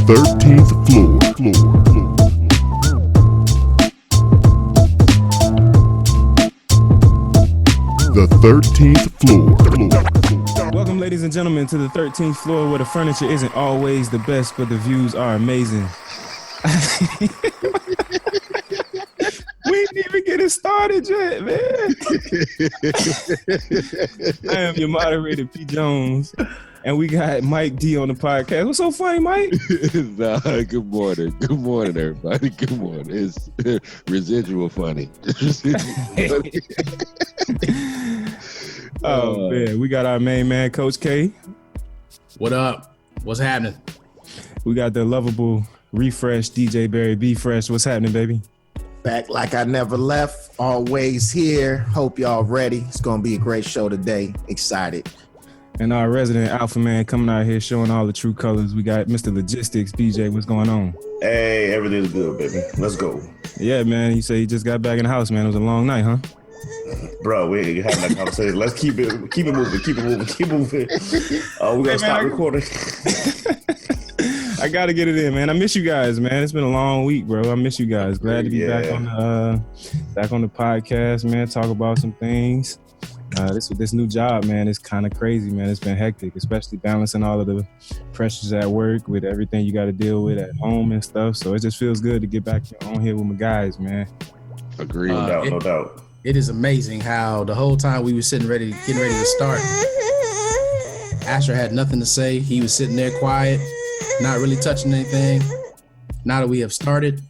13th floor. The 13th floor. Welcome, ladies and gentlemen, to the 13th floor, where the furniture isn't always the best, but the views are amazing. We ain't even getting started yet, man. I am your moderator, P. Jones, and we got Mike D on the podcast. What's so funny, Mike? Good morning. Good morning, everybody. Good morning. It's residual funny. Oh, man. We got our main man, Coach K. What up? What's happening? We got the lovable refresh DJ Barry B. Fresh. What's happening, baby? Back like I never left, always here. Hope y'all ready. It's going to be a great show today. Excited. And our resident alpha man coming out here showing all the true colors. We got Mr. Logistics. BJ, what's going on? Hey, everything's good, baby. Let's go. Yeah, man. You say you just got back in the house, man. It was a long night, huh? Bro, we ain't having that conversation. Let's keep it moving. We gotta stop recording. I gotta get it in, man. I miss you guys, man. It's been a long week, bro. I miss you guys. Glad to be back on the podcast, man. Talk about some things. This new job, man, is kind of crazy, man. It's been hectic, especially balancing all of the pressures at work with everything you got to deal with at home and stuff. So it just feels good to get back on here with my guys, man. Agreed. No doubt. It is amazing how the whole time we were getting ready to start, Asher had nothing to say. He was sitting there quiet, not really touching anything. Now that we have started,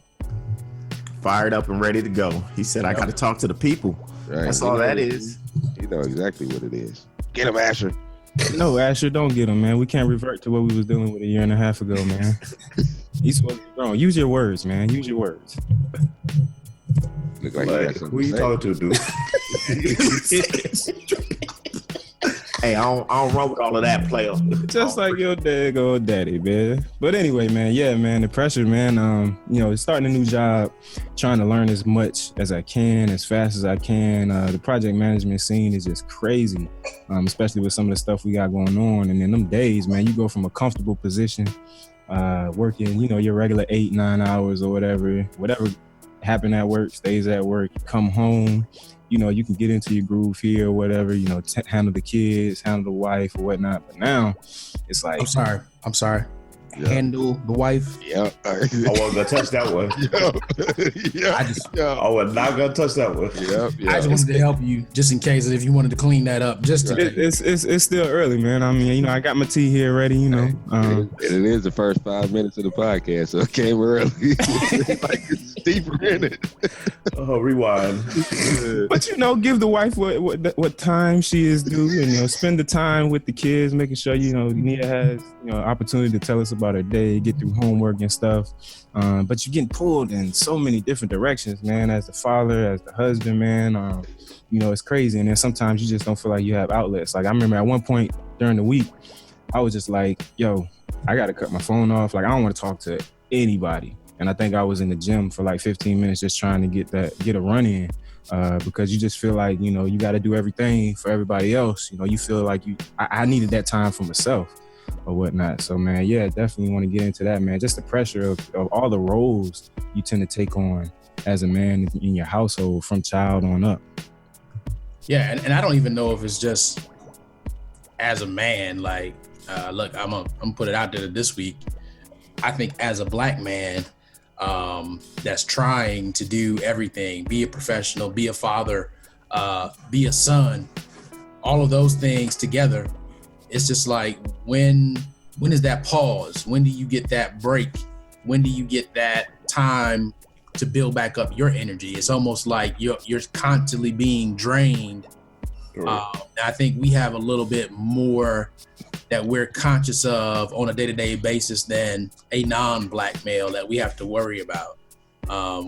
Fired up and ready to go. He said, I got to talk to the people. Right. That's all that is. You know exactly what it is. Get him, Asher. No, Asher, don't get him, man. We can't revert to what we was dealing with a year and a half ago, man. He's supposed to be grown. Use your words, man. Use your words. Look like Who you talking to, dude? Hey, I don't run with all of that, player. Just like your daggone daddy, man. But anyway, man, yeah, man, the pressure, man. Starting a new job, trying to learn as much as I can, as fast as I can. The project management scene is just crazy, especially with some of the stuff we got going on. And in them days, man, you go from a comfortable position, working, your regular 8-9 hours or whatever happened at work stays at work. You come home. You can get into your groove here or whatever, handle the kids, handle the wife or whatnot. But now it's like, I'm sorry. Yep. Handle the wife. Yeah. I wasn't gonna touch that one. I was not gonna touch that one. Yep. I just wanted to help you just in case if you wanted to clean that up. It's still early, man. I mean, I got my tea here ready, And it is the first 5 minutes of the podcast, so it came early. It's deeper in it. Oh, rewind. But give the wife what time she is due, and spend the time with the kids, making sure Nia has opportunity to tell us about her day, get through homework and stuff. But you're getting pulled in so many different directions, man. As the father, as the husband, man. It's crazy, and then sometimes you just don't feel like you have outlets. Like I remember at one point during the week, I was just like, "Yo, I got to cut my phone off. Like I don't want to talk to anybody." And I think I was in the gym for like 15 minutes just trying to get a run in, because you just feel like, you got to do everything for everybody else. You feel like I needed that time for myself or whatnot. So, man, yeah, definitely want to get into that, man. Just the pressure of all the roles you tend to take on as a man in your household from child on up. Yeah, and I don't even know if it's just as a man. Like, look, I'm gonna put it out there this week. I think as a black man, that's trying to do everything, be a professional, be a father, be a son, all of those things together. It's just like, when is that pause? When do you get that break? When do you get that time to build back up your energy? It's almost like you're constantly being drained. I think we have a little bit more that we're conscious of on a day-to-day basis than a non-black male that we have to worry about,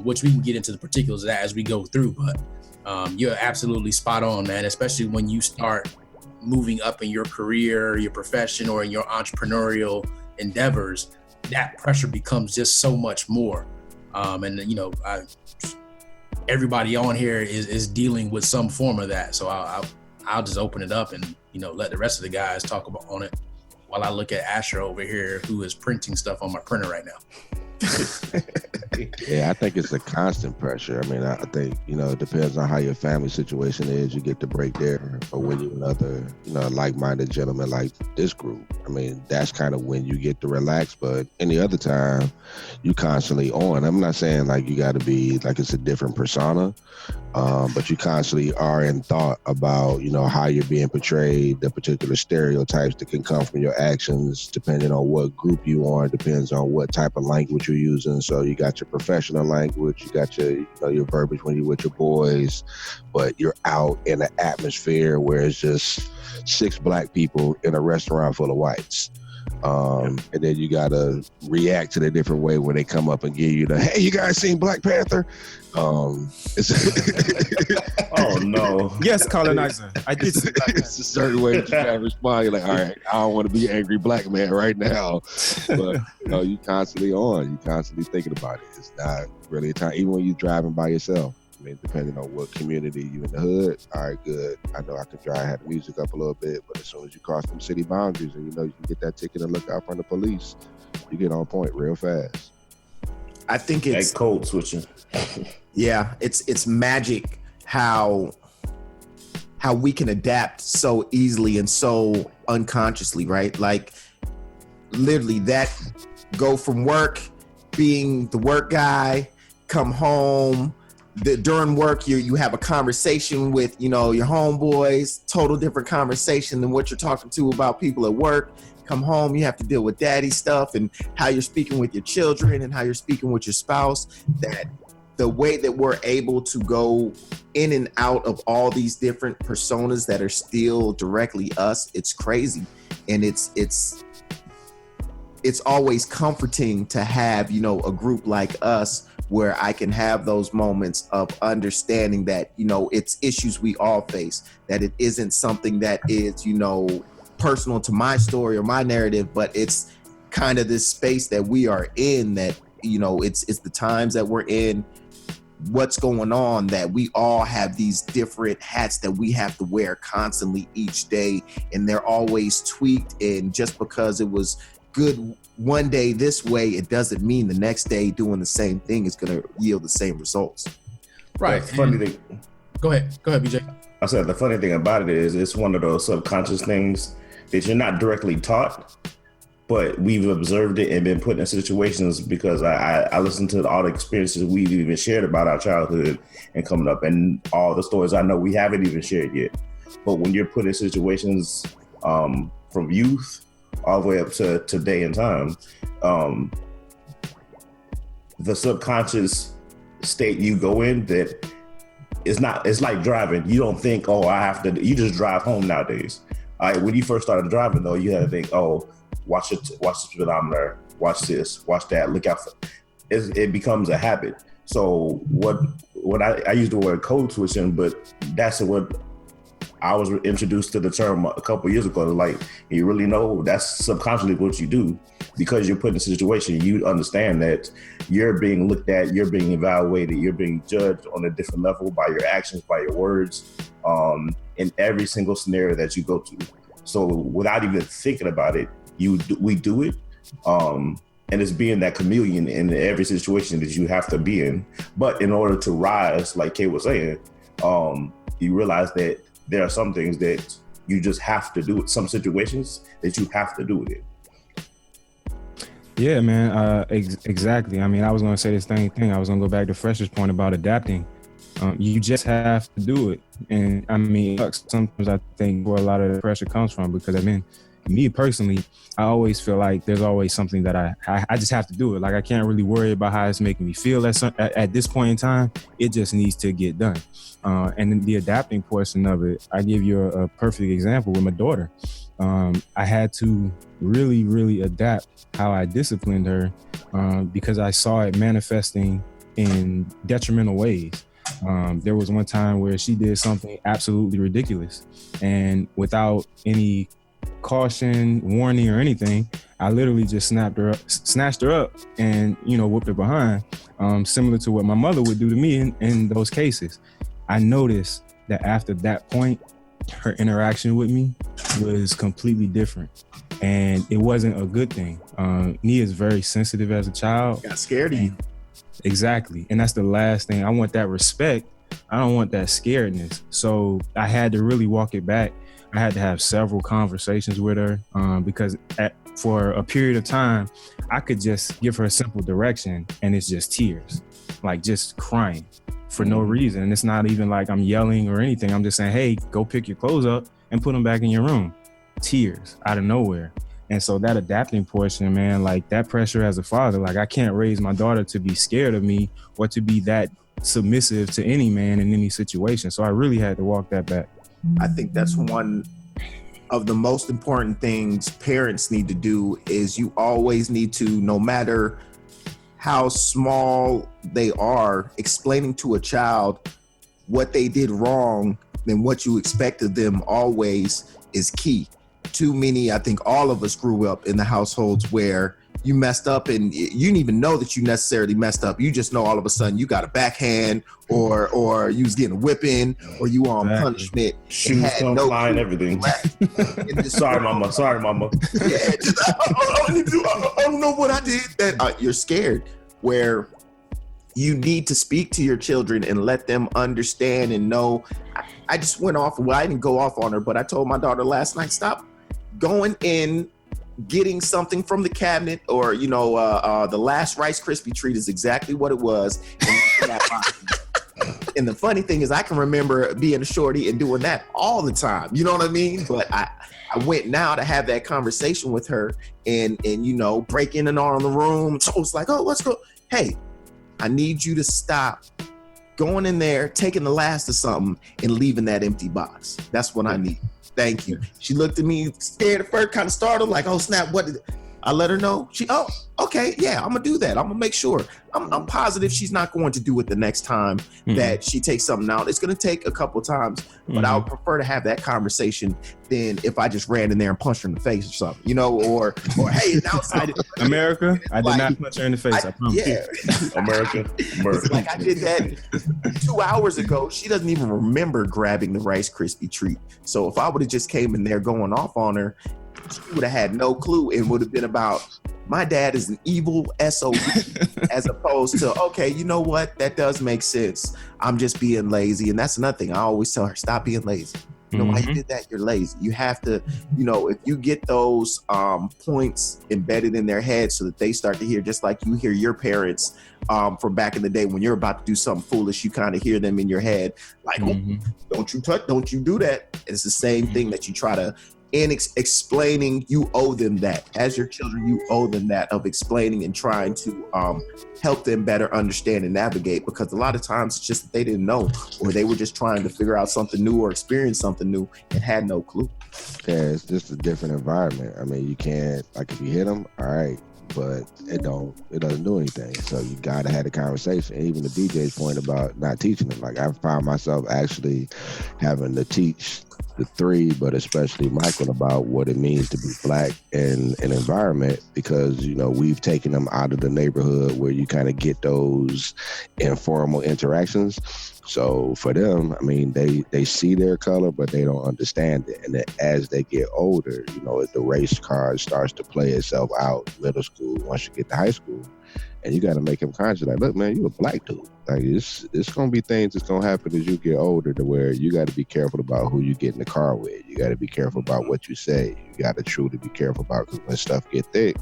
which we can get into the particulars of that as we go through. But you're absolutely spot on, man, especially when you start moving up in your career, your profession, or in your entrepreneurial endeavors. That pressure becomes just so much more. Everybody on here is dealing with some form of that. So I'll just open it up and let the rest of the guys talk about on it. while I look at Asher over here, who is printing stuff on my printer right now. Yeah, I think it's a constant pressure. I mean, I think, it depends on how your family situation is. You get to break there, or when you're another, like-minded gentleman like this group. I mean, that's kind of when you get to relax, but any other time, you constantly on. I'm not saying like you got to be like it's a different persona, but you constantly are in thought about, how you're being portrayed, the particular stereotypes that can come from your actions, depending on what group you are, depends on what type of language you're using. So you got your professional language, you got your, your verbiage when you're with your boys, but you're out in an atmosphere where it's just 6 black people in a restaurant full of whites. And then you gotta react to the different way when they come up and give you the, hey, you guys seen Black Panther? Oh no. Yes, colonizer. I did see that. It's a certain way that you gotta respond. You're like, all right, I don't want to be an angry black man right now. But you constantly on. You constantly thinking about it. It's not really a time, even when you're driving by yourself. I mean, depending on what community you in the hood, all right, good. I know I can drive, have the music up a little bit, but as soon as you cross them city boundaries and you can get that ticket and look out from the police, you get on point real fast. I think it's like code switching. Yeah, it's magic how we can adapt so easily and so unconsciously, right? Like literally that go from work, being the work guy, come home, during work you have a conversation with your homeboys, total different conversation than what you're talking to about people at work. Come home, you have to deal with daddy stuff and how you're speaking with your children and how you're speaking with your spouse. That the way that we're able to go in and out of all these different personas that are still directly us, it's crazy. And it's always comforting to have a group like us where I can have those moments of understanding that, it's issues we all face, that it isn't something that is, personal to my story or my narrative, but it's kind of this space that we are in that, it's the times that we're in, what's going on, that we all have these different hats that we have to wear constantly each day. And they're always tweaked. And just because it was good one day this way, it doesn't mean the next day doing the same thing is going to yield the same results. Right. Funny thing. Go ahead, BJ. I said the funny thing about it is it's one of those subconscious things that you're not directly taught, but we've observed it and been put in situations because I listened to all the experiences we've even shared about our childhood and coming up, and all the stories I know we haven't even shared yet. But when you're put in situations from youth all the way up to today in time, the subconscious state you go in, that it's like driving. You don't think, you just drive home nowadays. All right, when you first started driving though, you had to think, watch the speedometer, watch this, watch that, look out for it becomes a habit. So what I use the word code switching, but that's what I was introduced to the term a couple of years ago. Like, you really know that's subconsciously what you do because you're put in a situation. You understand that you're being looked at, you're being evaluated, you're being judged on a different level by your actions, by your words, in every single scenario that you go to. So without even thinking about it, we do it. And it's being that chameleon in every situation that you have to be in. But in order to rise, like Kay was saying, you realize that there are some things that you just have to do it. Some situations that you have to do it in. Yeah, man. Exactly. I mean, I was going to say the same thing. I was going to go back to Fresh's point about adapting. You just have to do it. And I mean, sometimes I think where a lot of the pressure comes from, because I mean, me personally, I always feel like there's always something that I just have to do it. Like, I can't really worry about how it's making me feel at this point in time. It just needs to get done. And then the adapting portion of it, I give you a perfect example with my daughter. I had to really, really adapt how I disciplined her because I saw it manifesting in detrimental ways. There was one time where she did something absolutely ridiculous, and without any caution, warning, or anything, I literally just snatched her up and, whooped her behind, similar to what my mother would do to me in those cases. I noticed that after that point, her interaction with me was completely different. and it wasn't a good thing. Nia is very sensitive as a child. Got scared of you. Exactly. And that's the last thing. I want that respect. I don't want that scaredness. So I had to really walk it back. I had to have several conversations with her because for a period of time, I could just give her a simple direction and it's just tears, like just crying for no reason. And it's not even like I'm yelling or anything. I'm just saying, hey, go pick your clothes up and put them back in your room. Tears out of nowhere. And so that adapting portion, man, like that pressure as a father, like I can't raise my daughter to be scared of me or to be that submissive to any man in any situation. So I really had to walk that back. I think that's one of the most important things parents need to do is you always need to, no matter how small they are, explaining to a child what they did wrong and what you expect of them always is key. Too many, I think all of us grew up in the households where you messed up and you didn't even know that you necessarily messed up. You just know all of a sudden you got a backhand or you was getting a whipping or you on punishment. Shoes come flying, everything. Sorry, mama. Yeah, I don't know what I did. That you're scared. Where you need to speak to your children and let them understand and know. I just went off. Well, I didn't go off on her, but I told my daughter last night, stop going in, getting something from the cabinet or, the last Rice Krispie treat is exactly what it was. And the funny thing is I can remember being a shorty and doing that all the time. You know what I mean? But I went now to have that conversation with her and break in and out in the room. So it's like, oh, let's go. Hey, I need you to stop going in there, taking the last of something and leaving that empty box. That's what I need. Thank you. She looked at me scared at first, kind of startled, like, oh snap, what did I let her know? Oh, okay, yeah, I'm gonna do that. I'm gonna make sure. I'm positive she's not going to do it the next time that she takes something out. It's gonna take a couple of times, but I would prefer to have that conversation than if I just ran in there and punched her in the face or something, or hey, outside America, I did not punch her in the face. I promise. Yeah, America. Like I did that 2 hours ago. She doesn't even remember grabbing the Rice Krispie treat. So if I would have just came in there going off on her, she would have had no clue and would have been about, my dad is an evil SOB as opposed to, okay, you know what? That does make sense. I'm just being lazy. And that's another thing. I always tell her, stop being lazy. You know why you did that? You're lazy. You have to, if you get those points embedded in their head so that they start to hear, just like you hear your parents from back in the day when you're about to do something foolish, you kind of hear them in your head like, oh, don't you do that. And it's the same thing that you try to, in explaining, you owe them that. As your children, you owe them that of explaining and trying to help them better understand and navigate, because a lot of times it's just that they didn't know, or they were just trying to figure out something new or experience something new and had no clue. Yeah, it's just a different environment. I mean, you can't, like, if you hit them, all right, but it doesn't do anything. So you gotta have a conversation. Even the DJ's point about not teaching them, like I found myself actually having to teach the three, but especially Michael, about what it means to be black in an environment, because we've taken them out of the neighborhood where you kind of get those informal interactions. So for them, I mean, they see their color, but they don't understand it. And then as they get older, the race card starts to play itself out middle school, once you get to high school. And you got to make him conscious, like, look, man, you a black dude. Like, it's going to be things that's going to happen as you get older, to where you got to be careful about who you get in the car with. You got to be careful about what you say. You got to truly be careful about, because when stuff get thick,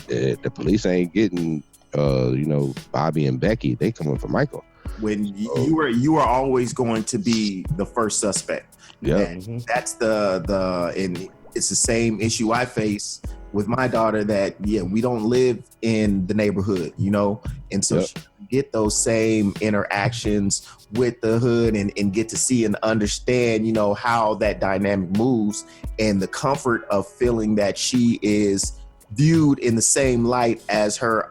the police ain't getting, Bobby and Becky. They coming for Michael. When you are always going to be the first suspect. Yeah. And that's and it's the same issue I face with my daughter, that we don't live in the neighborhood, and so she get those same interactions with the hood and get to see and understand, how that dynamic moves, and the comfort of feeling that she is viewed in the same light as her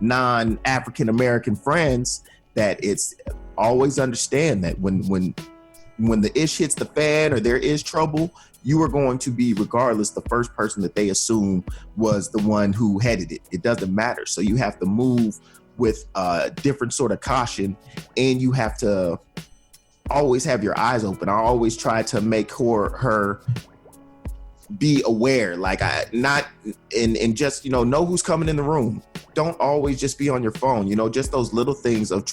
non-African American friends. That it's always understand that when the ish hits the fan or there is trouble, you are going to be, regardless, the first person that they assume was the one who headed it. It doesn't matter. So you have to move with a different sort of caution, and you have to always have your eyes open. I always try to make her be aware, like and just, know who's coming in the room. Don't always just be on your phone, just those little things of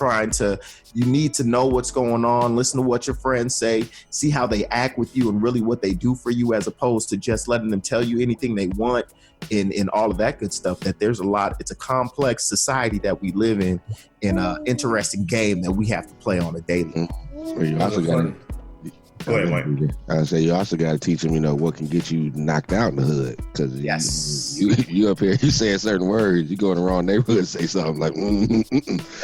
you need to know what's going on, listen to what your friends say, see how they act with you and really what they do for you, as opposed to just letting them tell you anything they want and all of that good stuff. That it's a complex society that we live in an interesting game that we have to play on a daily. Well, you also got Go ahead, Mike. I say you also got to teach them, what can get you knocked out in the hood. Because you up here, you saying certain words, you go in the wrong neighborhood, say something like,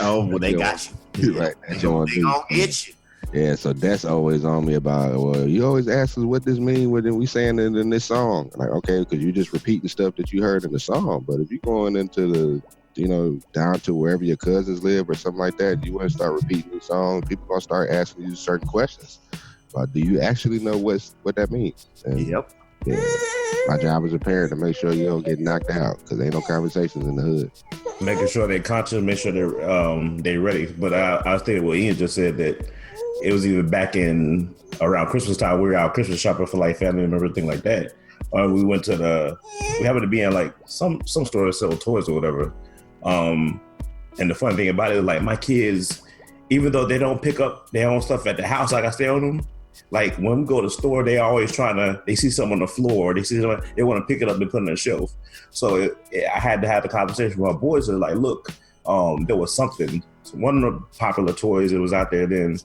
oh, well, they got you. Right, they gonna hit you. Yeah, so that's always on me about, well, you always ask us what this means, what we saying in this song. Like, okay, because you just repeating stuff that you heard in the song. But if you're going into the, down to wherever your cousins live or something like that, you want to start repeating the song, people going to start asking you certain questions. Do you actually know what that means? And, yep. Yeah, my job as a parent to make sure you don't get knocked out, because ain't no conversations in the hood. Making sure they're conscious, make sure they're ready. But I was thinking what Ian just said, that it was even back in around Christmas time, we were out Christmas shopping for like family and everything like that. We went to we happened to be in like some store that sell toys or whatever. And the funny thing about it is, like, my kids, even though they don't pick up their own stuff at the house, like I stay on them, like when we go to the store, they always they see something on the floor, they see something, they want to pick it up and put it on the shelf. So I had to have the conversation with my boys. They're like, look, there was something. So one of the popular toys that was out there then.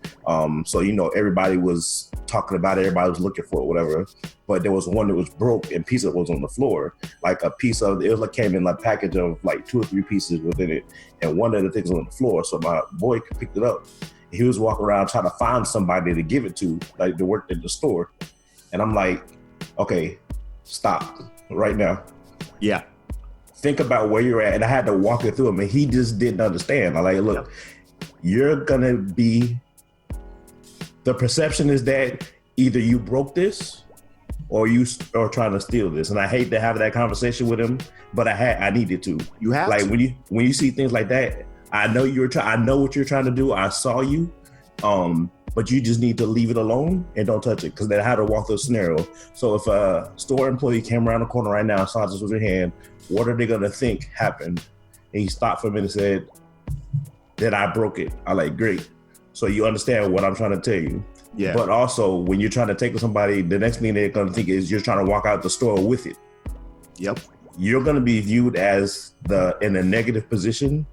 So, everybody was talking about it, everybody was looking for it, whatever. But there was one that was broke and piece of it was on the floor. Like a piece of it came in a package of like 2 or 3 pieces within it. And one of the things was on the floor. So my boy picked it up. He was walking around trying to find somebody to give it to, like to work at the store. And I'm like, okay, stop right now. Yeah. Think about where you're at. And I had to walk it through him, and he just didn't understand. I'm like, look, you're going to be, the perception is that either you broke this or you are trying to steal this. And I hate to have that conversation with him, but I needed to. You have like to. when you see things like that, I know I know what you're trying to do. I saw you. But you just need to leave it alone and don't touch it, because then I had to walk through a scenario. So if a store employee came around the corner right now and saw this with your hand, what are they going to think happened? And he stopped for a minute and said, that I broke it. I like, great. So you understand what I'm trying to tell you. Yeah. But also, when you're trying to take with somebody, the next thing they're going to think is you're trying to walk out the store with it. Yep. You're going to be viewed as in a negative position,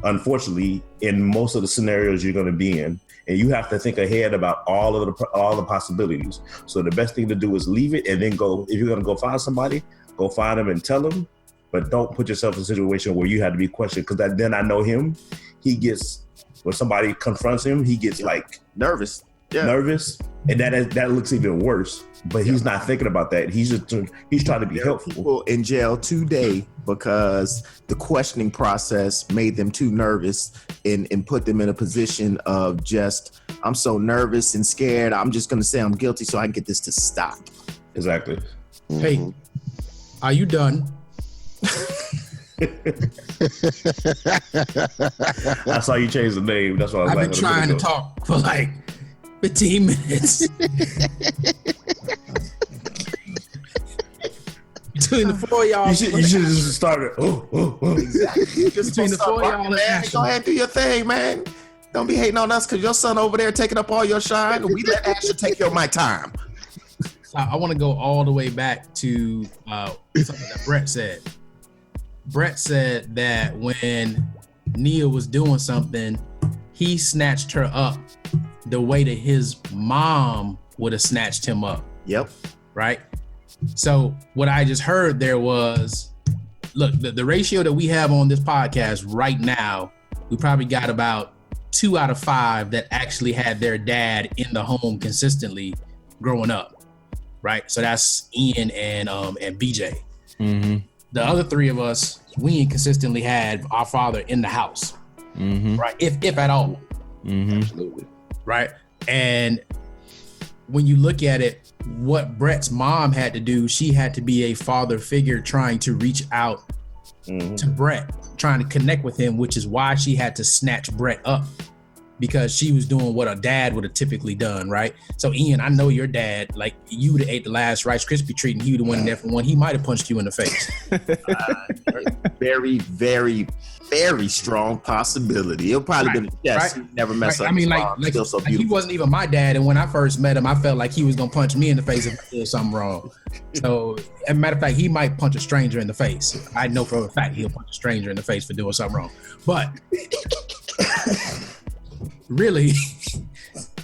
unfortunately, in most of the scenarios you're going to be in. And you have to think ahead about all the possibilities. So the best thing to do is leave it and then go. If you're going to go find somebody, go find them and tell them. But don't put yourself in a situation where you have to be questioned, because then I know him. He gets, when somebody confronts him, he gets like nervous. Yeah. Nervous, and that looks even worse. But he's not thinking about that. He's trying to be helpful. People in jail today because the questioning process made them too nervous and put them in a position of just, I'm so nervous and scared, I'm just going to say I'm guilty so I can get this to stop. Exactly. Hey, are you done? I saw you change the name. That's why I was I've been trying to talk for like 15 minutes. Between the 4 of y'all. You should have just started. Exactly. Just between the 4 of y'all, man, go ahead and do your thing, man. Don't be hating on us because your son over there taking up all your shine. We let Asher take your my time. I want to go all the way back to something that Brett said. Brett said that when Nia was doing something, he snatched her up the way that his mom would have snatched him up. Yep. Right? So what I just heard there was, look, the ratio that we have on this podcast right now, we probably got about 2 out of 5 that actually had their dad in the home consistently growing up. Right? So that's Ian and BJ. Mm-hmm. The other 3 of us, we ain't consistently had our father in the house, right? If at all, Absolutely. right? And when you look at it, what Brett's mom had to do, she had to be a father figure trying to reach out to Brett, trying to connect with him, which is why she had to snatch Brett up, because she was doing what a dad would have typically done, right? So Ian, I know your dad, like you would have ate the last Rice Krispie treat and he would have went in there for one. He might have punched you in the face. Very, very, very strong possibility. It'll probably been yes. Right. Never mess up. I mean, still so he beautiful. wasn't even my dad, and when I first met him, I felt like he was gonna punch me in the face if I did something wrong. So, as a matter of fact, he might punch a stranger in the face. I know for a fact he'll punch a stranger in the face for doing something wrong. But really,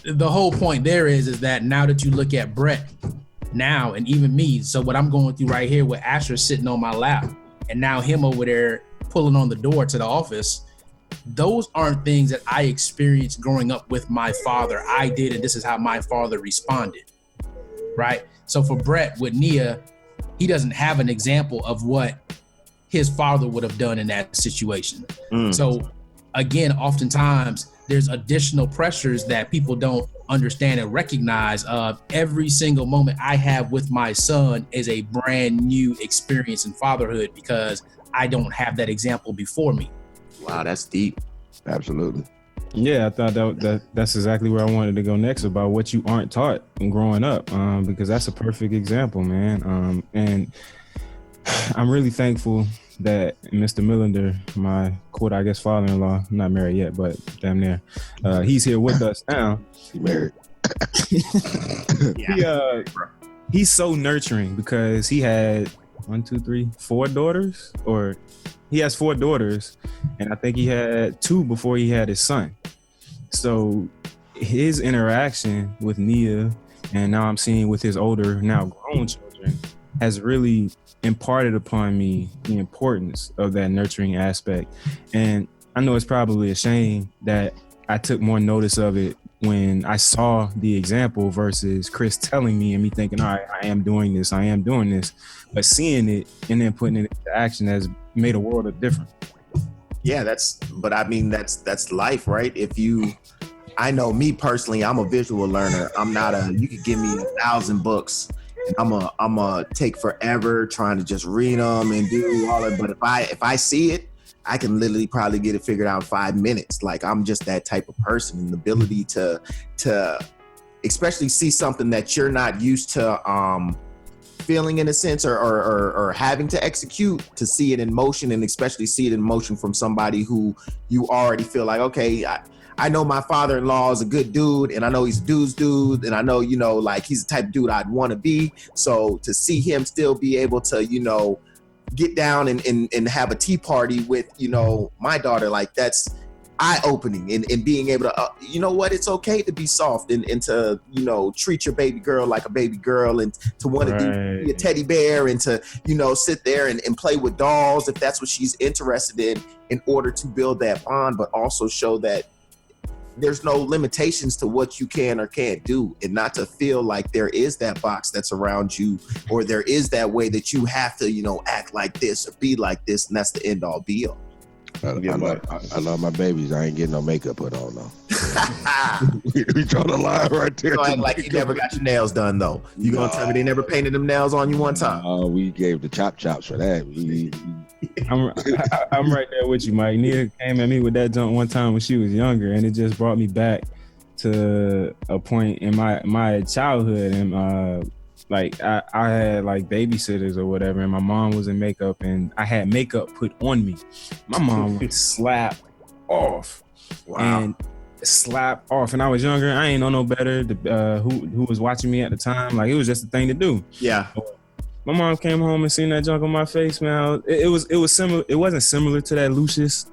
the whole point there is that now that you look at Brett now, and even me, so what I'm going through right here with Asher sitting on my lap, and now him over there pulling on the door to the office, those aren't things that I experienced growing up with my father. I did, and this is how my father responded, right? So for Brett with Nia, he doesn't have an example of what his father would have done in that situation. So again, oftentimes there's additional pressures that people don't understand and recognize. Every single moment I have with my son is a brand new experience in fatherhood because I don't have that example before me. Wow, that's deep. Absolutely. Yeah, I thought that's exactly where I wanted to go next, about what you aren't taught growing up, because that's a perfect example, man. And I'm really thankful that Mr. Millender, my quote, I guess, father-in-law, not married yet, but damn near, he's here with us now. He married. He's so nurturing because he had 4 daughters, or he has 4 daughters, and I think he had 2 before he had his son. So his interaction with Nia, and now I'm seeing with his older, now grown children, has really imparted upon me the importance of that nurturing aspect. And I know it's probably a shame that I took more notice of it when I saw the example versus Chris telling me and me thinking, all right, I am doing this. But seeing it and then putting it into action has made a world of difference. Yeah, that's life, right? I know me personally, I'm a visual learner. You could give me 1,000 books and I'm a take forever trying to just read them and do all of it. But if I see it, I can literally probably get it figured out in 5 minutes. Like, I'm just that type of person, and the ability to especially see something that you're not used to feeling in a sense or having to execute, to see it in motion, and especially see it in motion from somebody who you already feel like, okay, I know my father-in-law is a good dude, and I know he's a dude's dude, and I know, like, he's the type of dude I'd want to be. So to see him still be able to, get down and have a tea party with, my daughter, like, that's eye-opening, and being able to, it's okay to be soft and to, treat your baby girl like a baby girl, and to want to be a teddy bear, and to, sit there and play with dolls if that's what she's interested in order to build that bond, but also show that there's no limitations to what you can or can't do, and not to feel like there is that box that's around you, or there is that way that you have to, act like this or be like this, and that's the end all be all. I love my babies. I ain't getting no makeup put on though. we draw the line right there. Like you never got your nails done though. You gonna tell me they never painted them nails on you one time? We gave the chops for that. I'm right there with you, Mike. Nia came at me with that junk one time when she was younger, and it just brought me back to a point in my childhood, and like I had like babysitters or whatever, and my mom was in makeup, and I had makeup put on me. My mom would slap off. Wow. And slap off. And I was younger. I ain't know no better. Who was watching me at the time, like, it was just a thing to do. Yeah. My mom came home and seen that junk on my face, man. It was similar. It wasn't similar to that Lucius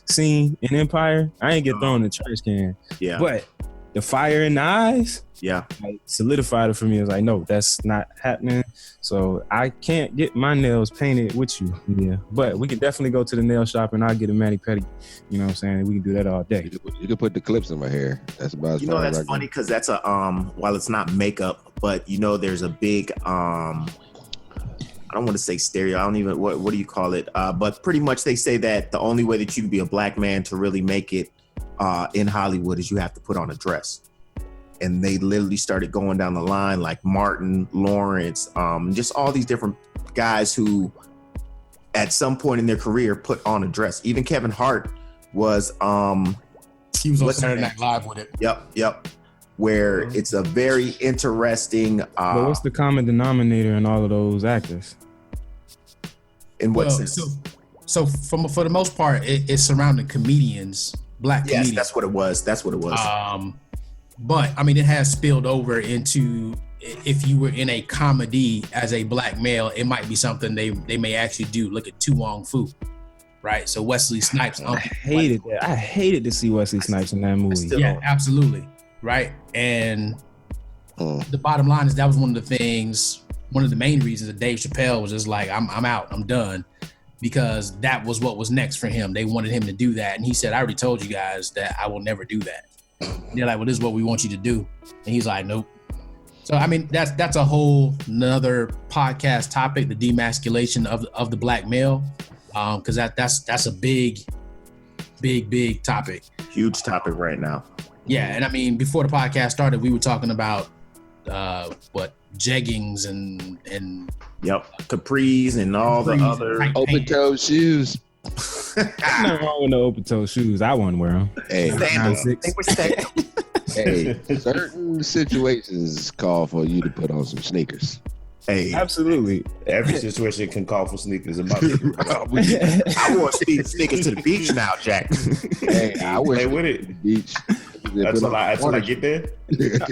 scene in Empire. I ain't get thrown in the trash can. Yeah. But the fire in the eyes, like, solidified it for me. It was like, no, that's not happening. So I can't get my nails painted with you. Yeah. But we can definitely go to the nail shop and I'll get a mani-pedi. You know what I'm saying? We can do that all day. You can put the clips in my hair. That's about as far that's as funny, because that's a while it's not makeup, but there's a big I don't want to say stereo. I don't even, what do you call it? But pretty much they say that the only way that you can be a black man to really make it in Hollywood is you have to put on a dress. And they literally started going down the line, like Martin Lawrence, just all these different guys who at some point in their career put on a dress. Even Kevin Hart was He was on What's Saturday the Night Live with it. Yep. Where it's a very interesting. But what's the common denominator in all of those actors? In what Well, sense? so for the most part, it's surrounding comedians, black Yes, comedians. that's what it was. But I mean, it has spilled over into if you were in a comedy as a black male, it might be something they may actually do. Look at Tu Wong Fu, right? So Wesley Snipes. I hated that. I hated to see Wesley Snipes in that movie. Yeah, absolutely, right. And the bottom line is that was one of the main reasons that Dave Chappelle was just like, I'm out, I'm done, because that was what was next for him. They wanted him to do that, and he said, I already told you guys that I will never do that. And they're like, well, this is what we want you to do, and he's like, nope. So I mean, that's a whole another podcast topic, the demasculation of the black male, because that's a big topic. Huge topic right now. Yeah, and I mean, before the podcast started, we were talking about jeggings and capris and all the other Open toe shoes. Nothing wrong with no open toe shoes. I wouldn't wear them. Hey, sandals. I think we're staying. hey, certain situations call for you to put on some sneakers. Hey, Absolutely. Every situation can call for sneakers in my I wore sneakers to the beach now, Jack. Hey, I went Hey, to with the it. beach. Until I get there.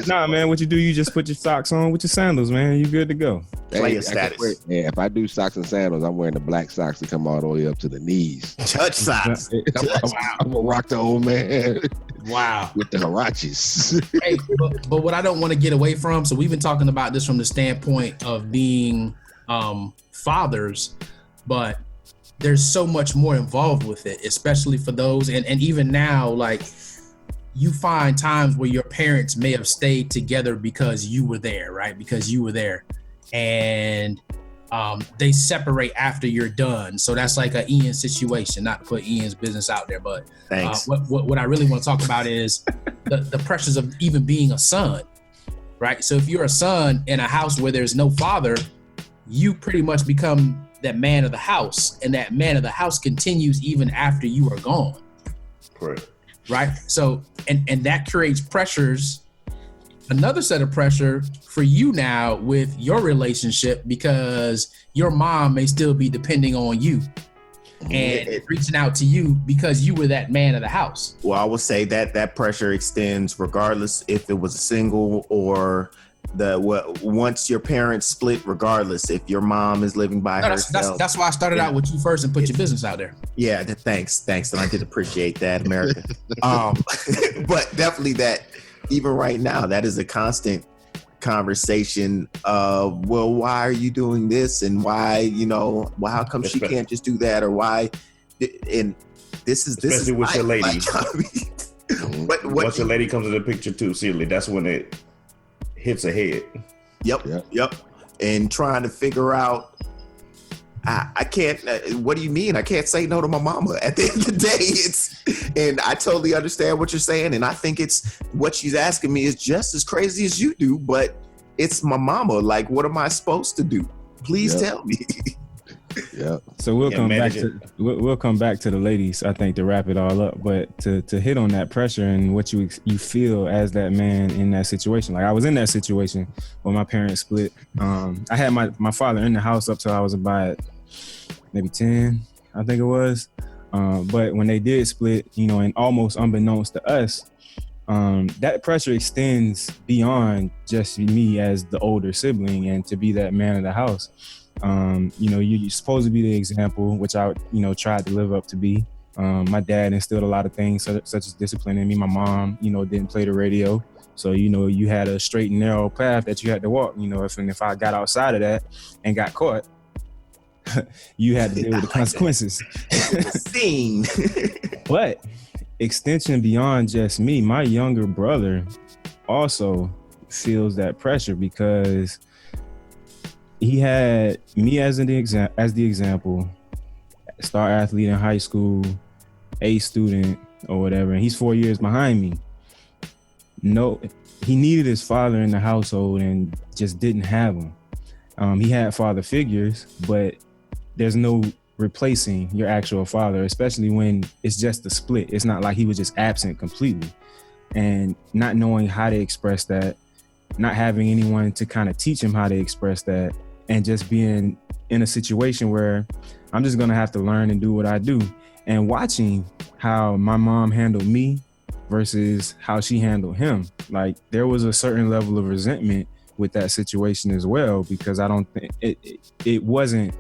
Nah, man, what you do, you just put your socks on with your sandals, man. You good to go. Player I can status. if I do socks and sandals, I'm wearing the black socks that come all the way up to the knees. Church socks. I'm gonna rock the old man wow. with the Harachis. Hey, but what I don't want to get away from, so we've been talking about this from the standpoint of being fathers, but there's so much more involved with it, especially for those, and even now, like, you find times where your parents may have stayed together because you were there, right? Because you were there, and they separate after you're done. So that's like an Ian situation, not to put Ian's business out there, but Thanks. what I really want to talk about is the pressures of even being a son, right? So if you're a son in a house where there's no father, you pretty much become that man of the house, and that man of the house continues even after you are gone. Correct. Right. So, and that creates pressures, another set of pressure for you now with your relationship, because your mom may still be depending on you and reaching out to you because you were that man of the house. Well, I will say that pressure extends regardless if it was a single or once your parents split, regardless if your mom is living by herself. That's why I started out with you first and put your business out there. Yeah, thanks, and I did appreciate that, America. But definitely that, even right now, that is a constant conversation of, well, why are you doing this, and why, how come she can't just do that, or why? And this is especially with your lady. Once your lady comes in the picture too, seriously, that's when it hits ahead. Yep. And trying to figure out, I can't, what do you mean? I can't say no to my mama. At the end of the day, and I totally understand what you're saying. And I think it's what she's asking me is just as crazy as you do, but it's my mama. Like, what am I supposed to do? Please tell me. Yeah. So we'll come back to the ladies, I think, to wrap it all up. But to hit on that pressure and what you feel as that man in that situation. Like, I was in that situation when my parents split. I had my father in the house up till I was about maybe 10, I think it was. But when they did split, and almost unbeknownst to us, that pressure extends beyond just me as the older sibling and to be that man of the house. You're supposed to be the example, which I, tried to live up to be. My dad instilled a lot of things such as discipline in me. My mom, didn't play the radio. So, you had a straight and narrow path that you had to walk, if I got outside of that and got caught, you had to deal with the consequences. Scene. But extension beyond just me, my younger brother also feels that pressure because he had me as the example, star athlete in high school, A student or whatever, and he's 4 years behind me. No, he needed his father in the household and just didn't have him. He had father figures, but there's no replacing your actual father, especially when it's just a split. It's not like he was just absent completely, and not knowing how to express that, not having anyone to kind of teach him how to express that, and just being in a situation where I'm just gonna have to learn and do what I do. And watching how my mom handled me versus how she handled him, like there was a certain level of resentment with that situation as well, because I don't think it wasn't,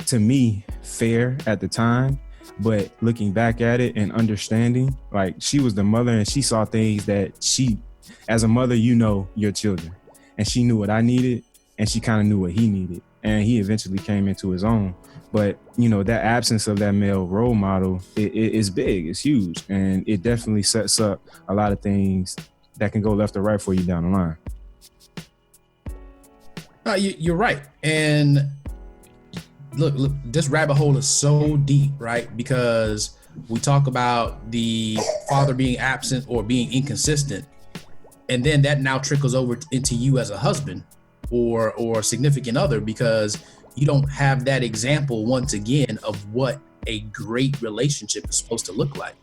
to me, fair at the time. But looking back at it and understanding, like she was the mother and she saw things that she, as a mother, you know your children, and she knew what I needed and she kind of knew what he needed, and he eventually came into his own. But you know, that absence of that male role model is big, it's huge, and it definitely sets up a lot of things that can go left or right for you down the line. You're right. And look, this rabbit hole is so deep, right? Because we talk about the father being absent or being inconsistent, and then that now trickles over into you as a husband or significant other, because you don't have that example once again of what a great relationship is supposed to look like.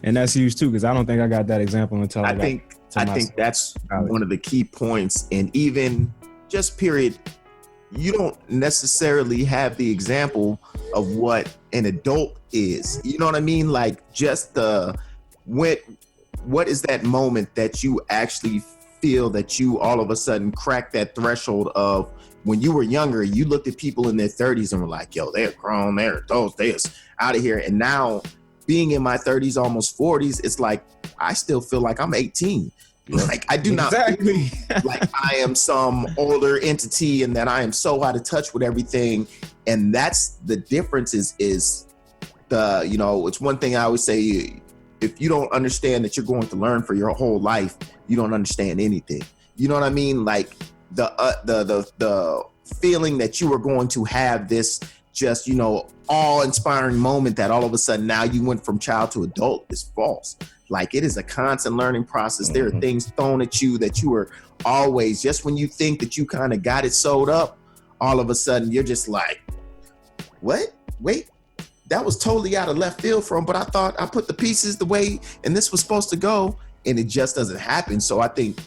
And that's huge too, because I don't think I got that example until I think that's one of the key points. And even just period, you don't necessarily have the example of what an adult is. You know what I mean? Like just what is that moment that you actually feel that you all of a sudden crack that threshold of when you were younger, you looked at people in their 30s and were like, yo, they're grown, they're adults, they're out of here. And now being in my 30s, almost 40s, it's like, I still feel like I'm 18. Like I do not feel like I am some older entity and that I am so out of touch with everything. And that's the difference is the, you know, it's one thing I always say, if you don't understand that you're going to learn for your whole life, you don't understand anything. You know what I mean? Like the feeling that you were going to have this just, you know, awe-inspiring moment that all of a sudden now you went from child to adult is false. Like it is a constant learning process. There are things thrown at you that you were always, just when you think that you kind of got it sewed up, all of a sudden you're just like, what? Wait, that was totally out of left field from, but I thought I put the pieces the way, and this was supposed to go, and it just doesn't happen. So I think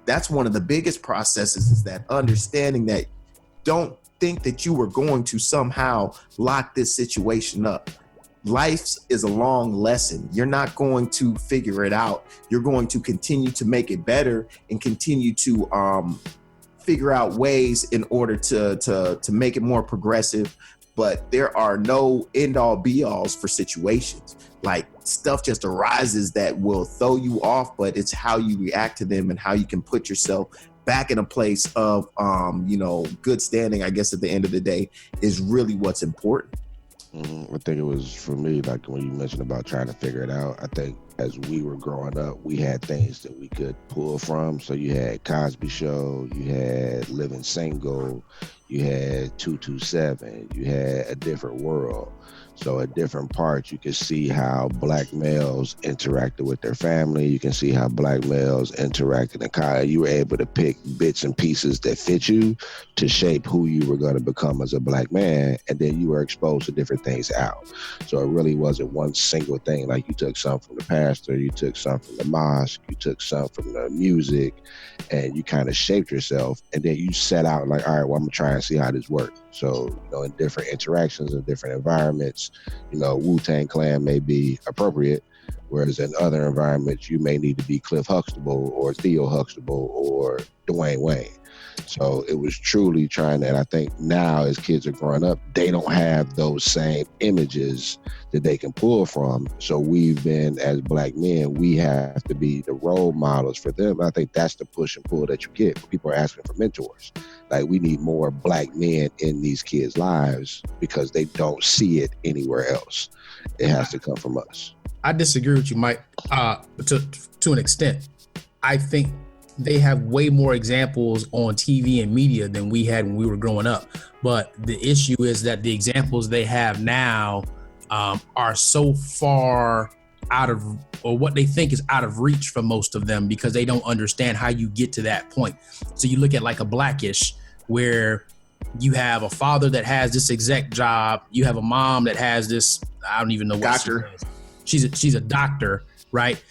that's one of the biggest processes, is that understanding that don't think that you were going to somehow lock this situation up. Life is a long lesson. You're not going to figure it out. You're going to continue to make it better and continue to figure out ways in order to make it more progressive. But there are no end all be alls for situations. Like stuff just arises that will throw you off, but it's how you react to them and how you can put yourself back in a place of, you know, good standing, I guess at the end of the day, is really what's important. I think it was for me, like when you mentioned about trying to figure it out, I think as we were growing up, we had things that we could pull from. So you had Cosby Show, you had Living Single, you had 227, you had A Different World. So at different parts, you can see how black males interacted with their family. You can see how black males interacted in college. You were able to pick bits and pieces that fit you to shape who you were going to become as a black man. And then you were exposed to different things out. So it really wasn't one single thing. Like you took some from the pastor, you took some from the mosque, you took some from the music, and you kind of shaped yourself. And then you set out like, all right, well, I'm going to try and see how this works. So, you know, in different interactions, in different environments, you know, Wu-Tang Clan may be appropriate, whereas in other environments, you may need to be Cliff Huxtable or Theo Huxtable or Dwayne Wayne. So it was truly trying to, and I think now as kids are growing up, they don't have those same images that they can pull from. So we've been, as black men, we have to be the role models for them. I think that's the push and pull that you get. People are asking for mentors. Like we need more black men in these kids' lives because they don't see it anywhere else. It has to come from us. I disagree with you, Mike, to an extent. I think they have way more examples on TV and media than we had when we were growing up. But the issue is that the examples they have now are so far out of, or what they think is out of reach for most of them, because they don't understand how you get to that point. So you look at like a Blackish, where you have a father that has this exec job. You have a mom that has this, I don't even know what Doctor. she is. She's a doctor, right?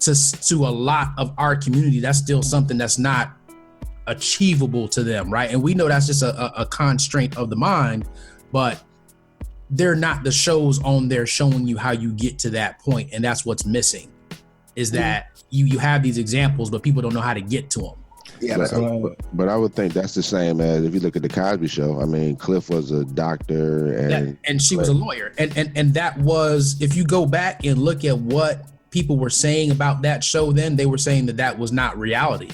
To a lot of our community, that's still something that's not achievable to them, right? And we know that's just a constraint of the mind, but they're not the shows on there showing you how you get to that point. And that's what's missing, is that you have these examples, but people don't know how to get to them. Yeah, But I would think that's the same as if you look at the Cosby Show. I mean, Cliff was a doctor and she was a lawyer. And that was, if you go back and look at what people were saying about that show then, they were saying that was not reality.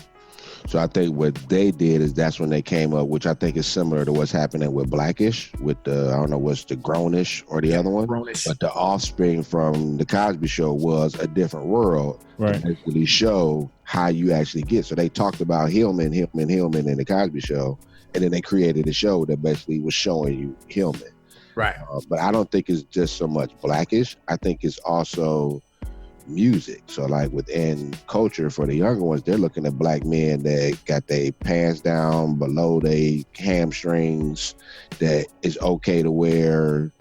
So I think what they did is that's when they came up, which I think is similar to what's happening with Blackish, with the, I don't know what's the Grownish or the other one. Grownish. But the offspring from the Cosby Show was a different world. Right. To basically show how you actually get. So they talked about Hillman in the Cosby Show, and then they created a show that basically was showing you Hillman. Right. But I don't think it's just so much Blackish. I think it's also music. So like within culture for the younger ones, they're looking at black men that got their pants down below their hamstrings, that it's okay to wear,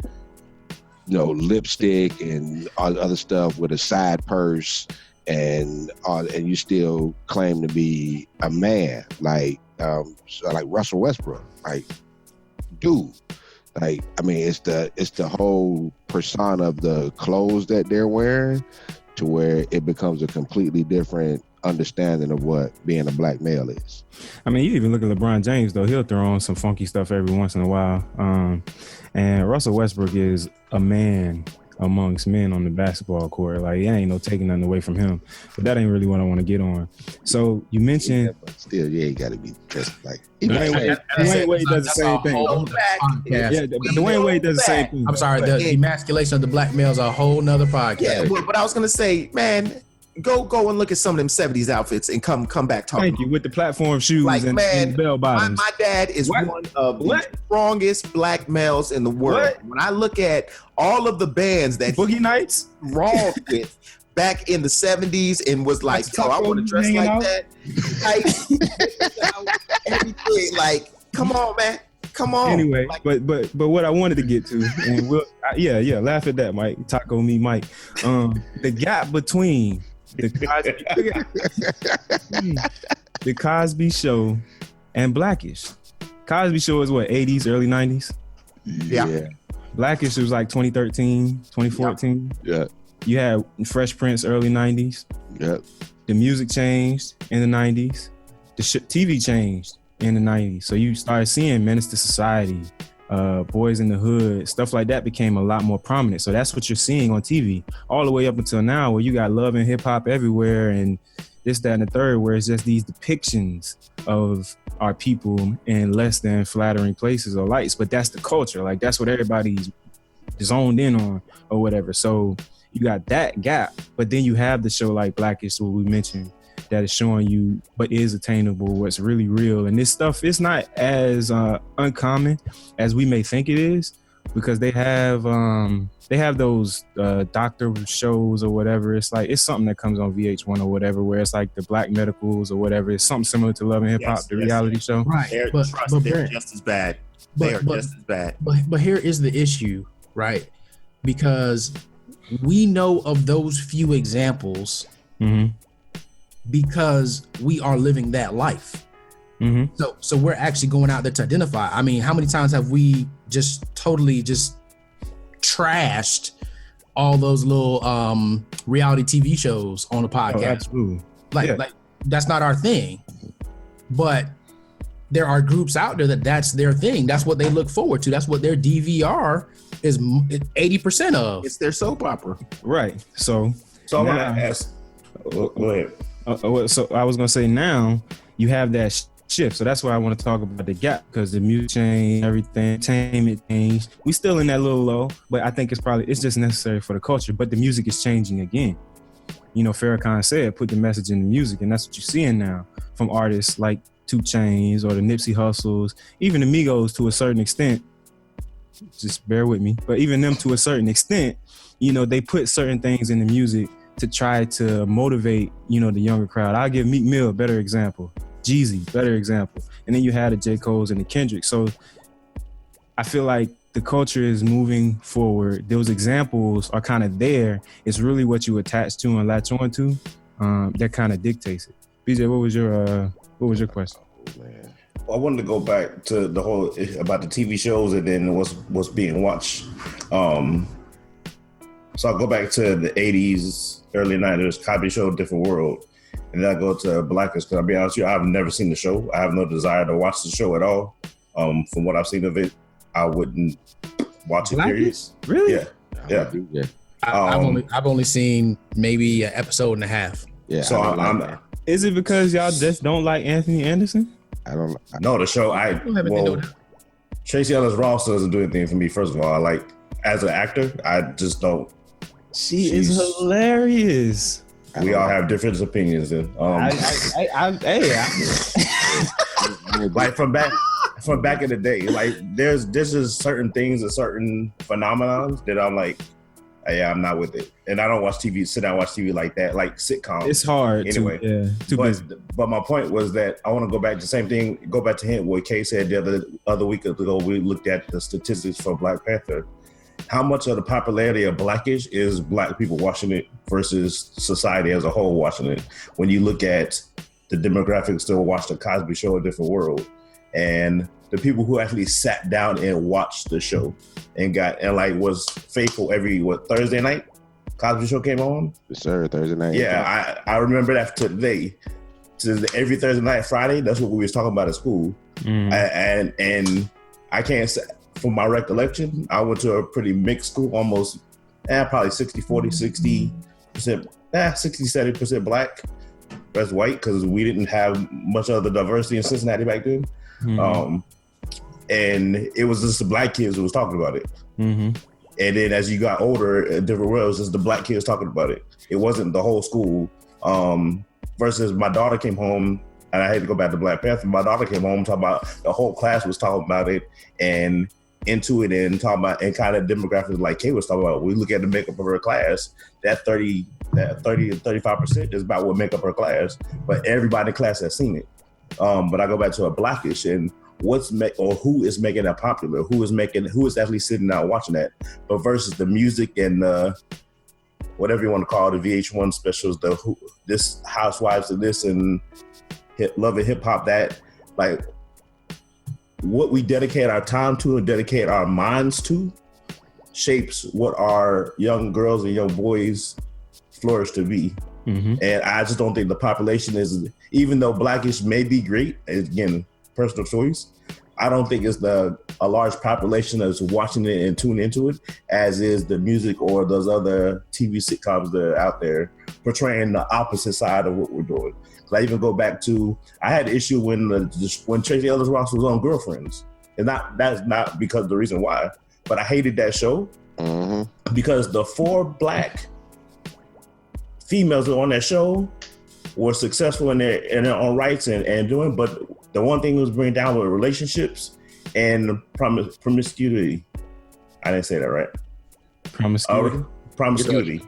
you know, lipstick and all the other stuff with a side purse, and you still claim to be a man, like Russell Westbrook, like, dude. Like, I mean, it's the whole persona of the clothes that they're wearing, to where it becomes a completely different understanding of what being a black male is. I mean, you even look at LeBron James, though. He'll throw on some funky stuff every once in a while. And Russell Westbrook is a man amongst men on the basketball court. Like, it ain't no taking nothing away from him. But that ain't really what I want to get on. So you mentioned... Yeah, but still, you ain't got to be dressed like... Dwayne Wade does the same thing. Dwayne Wade does the same thing. I'm sorry, the emasculation of the black male is a whole nother podcast. Yeah, but I was going to say, man, go and look at some of them 70s outfits and come back talking. Thank you. With the platform shoes, like, and, man, and bell bottoms. My dad is one of the strongest black males in the world. When I look at all of the bands that Boogie Nights raw with back in the 70s and was like, yo, I want to dress like that. Like, everything. Like, come on, man. Come on. Anyway, like, but what I wanted to get to, and laugh at that, Mike. Taco me, Mike. The gap between the Cosby Show and Blackish. Cosby Show is what, 80s, early 90s? Yeah. Blackish was like 2013, 2014. Yeah. You had Fresh Prince, early 90s. Yep. The music changed in the 90s. The TV changed in the 90s. So you started seeing Menace to Society, Boys in the Hood, stuff like that became a lot more prominent. So that's what you're seeing on TV all the way up until now, where you got love and hip hop everywhere and this, that, and the third, where it's just these depictions of our people in less than flattering places or lights. But that's the culture. Like, that's what everybody's zoned in on or whatever. So you got that gap, but then you have the show like Blackish, what we mentioned, that is showing you what is attainable, what's really real. And this stuff, it's not as uncommon as we may think it is, because they have those doctor shows or whatever. It's like, it's something that comes on VH1 or whatever, where it's like the Black Medicals or whatever. It's something similar to Love and Hip Hop, the reality show. Right. They're just as bad. They are just as bad. But here is the issue, right? Because we know of those few examples because we are living that life. So we're actually going out there to identify. I mean, how many times have we just totally just trashed all those little reality TV shows on the podcast? Oh, absolutely. Like that's not our thing. But there are groups out there that's their thing. That's what they look forward to. That's what their DVR is 80% of. It's their soap opera. Right. So I want to ask. Go ahead. So I was gonna say, now you have that shift. So that's why I want to talk about the gap, because the music changed, everything, entertainment changed. We still in that little low, but I think it's just necessary for the culture. But the music is changing again. You know, Farrakhan said, put the message in the music, and that's what you're seeing now from artists like 2 Chainz or the Nipsey Hussles, even the Migos to a certain extent. Just bear with me. But even them to a certain extent, you know, they put certain things in the music to try to motivate, you know, the younger crowd. I'll give Meek Mill a better example. Jeezy, better example. And then you had the J. Cole's and the Kendrick. So I feel like the culture is moving forward. Those examples are kind of there. It's really what you attach to and latch on to that kind of dictates it. BJ, what was your question? Man. Well, I wanted to go back to the whole about the TV shows and then what's being watched. So I'll go back to the 80s, early 90s, Cosby Show, Different World. And then I go to Blackers, because I'll be honest with you, I've never seen the show. I have no desire to watch the show at all. From what I've seen of it, I wouldn't watch it, period. Really? Yeah. I've only seen maybe an episode and a half. Yeah. So Is it because y'all just don't like Anthony Anderson? No, the show, Tracy Ellis Ross doesn't do anything for me, first of all. As an actor, I just don't. She is hilarious. We all have different opinions. And like from back in the day, like there's just certain things and certain phenomena that I'm like, yeah, I'm not with it. And I don't sit down and watch TV like that, like sitcoms. It's hard. Anyway, but my point was that I want to go back to the same thing. Go back to him. What Kay said the other week ago. We looked at the statistics for Black Panther. How much of the popularity of Blackish is Black people watching it versus society as a whole watching it? When you look at the demographics that watch the Cosby Show, A Different World, and the people who actually sat down and watched the show and was faithful every Thursday night, Cosby Show came on. Yes, sir. Thursday night. Yeah, I remember that today. Every Thursday night, Friday, that's what we was talking about at school. And I can't say. From my recollection, I went to a pretty mixed school, almost probably 60-40, 60%, 60-70% Black, rest white, because we didn't have much of the diversity in Cincinnati back then. And it was just the Black kids who was talking about it. And then as you got older, Different World, it was just the Black kids talking about it. It wasn't the whole school. Versus my daughter came home, and I had to go back to Black Panther. My daughter came home talking about the whole class was talking about it and into it and talking about and kind of demographics like Kay was talking about. We look at the makeup of her class, that 30 to 35% is about what make up her class, but everybody in class has seen it. But I go back to a Blackish and who is making that popular, who is actually sitting down watching that, but versus the music and whatever you want to call it, the VH1 specials, this Housewives of this and Love and Hip Hop, that like what we dedicate our time to and dedicate our minds to shapes what our young girls and young boys flourish to be. And I just don't think the population is, even though Blackish may be great, again, personal choice, I don't think it's a large population that's watching it and tuning into it as is the music or those other TV sitcoms that are out there portraying the opposite side of what we're doing. I even go back to, I had an issue when Tracy Ellis Ross was on Girlfriends. And that's not because of the reason why, but I hated that show because the 4 Black females who were on that show were successful in their own rights and doing, but the one thing it was bringing down with relationships and promiscuity. I didn't say that right. Promiscuity.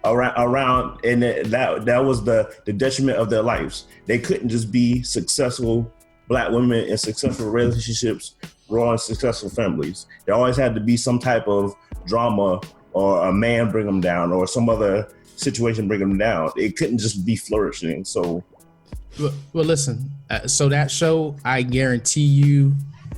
Around, and that was the detriment of their lives. They couldn't just be successful Black women in successful relationships, growing successful families. There always had to be some type of drama or a man bring them down or some other situation bring them down. It couldn't just be flourishing. So, well, listen. So that show, I guarantee you,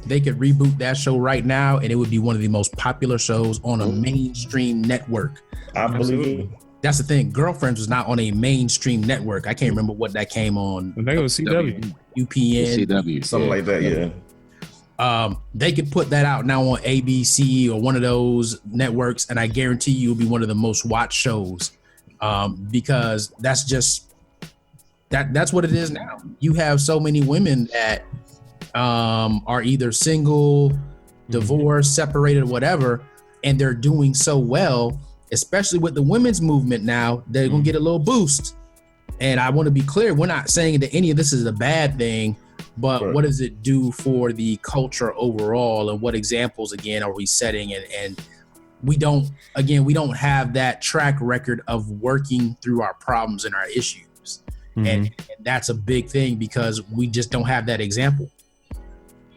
they could reboot that show right now, and it would be one of the most popular shows on a mainstream network. I believe it. That's the thing. Girlfriends was not on a mainstream network. I can't remember what that came on. I think it was CW. UPN. CW. Something like that, yeah. They could put that out now on ABC or one of those networks, and I guarantee you it'll be one of the most watched shows because that's just that's what it is now. You have so many women that are either single, divorced, separated, whatever, and they're doing so well. Especially with the women's movement now, they're going to get a little boost. And I want to be clear, we're not saying that any of this is a bad thing, but what does it do for the culture overall? And what examples, again, are we setting? And we don't have that track record of working through our problems and our issues. And that's a big thing because we just don't have that example.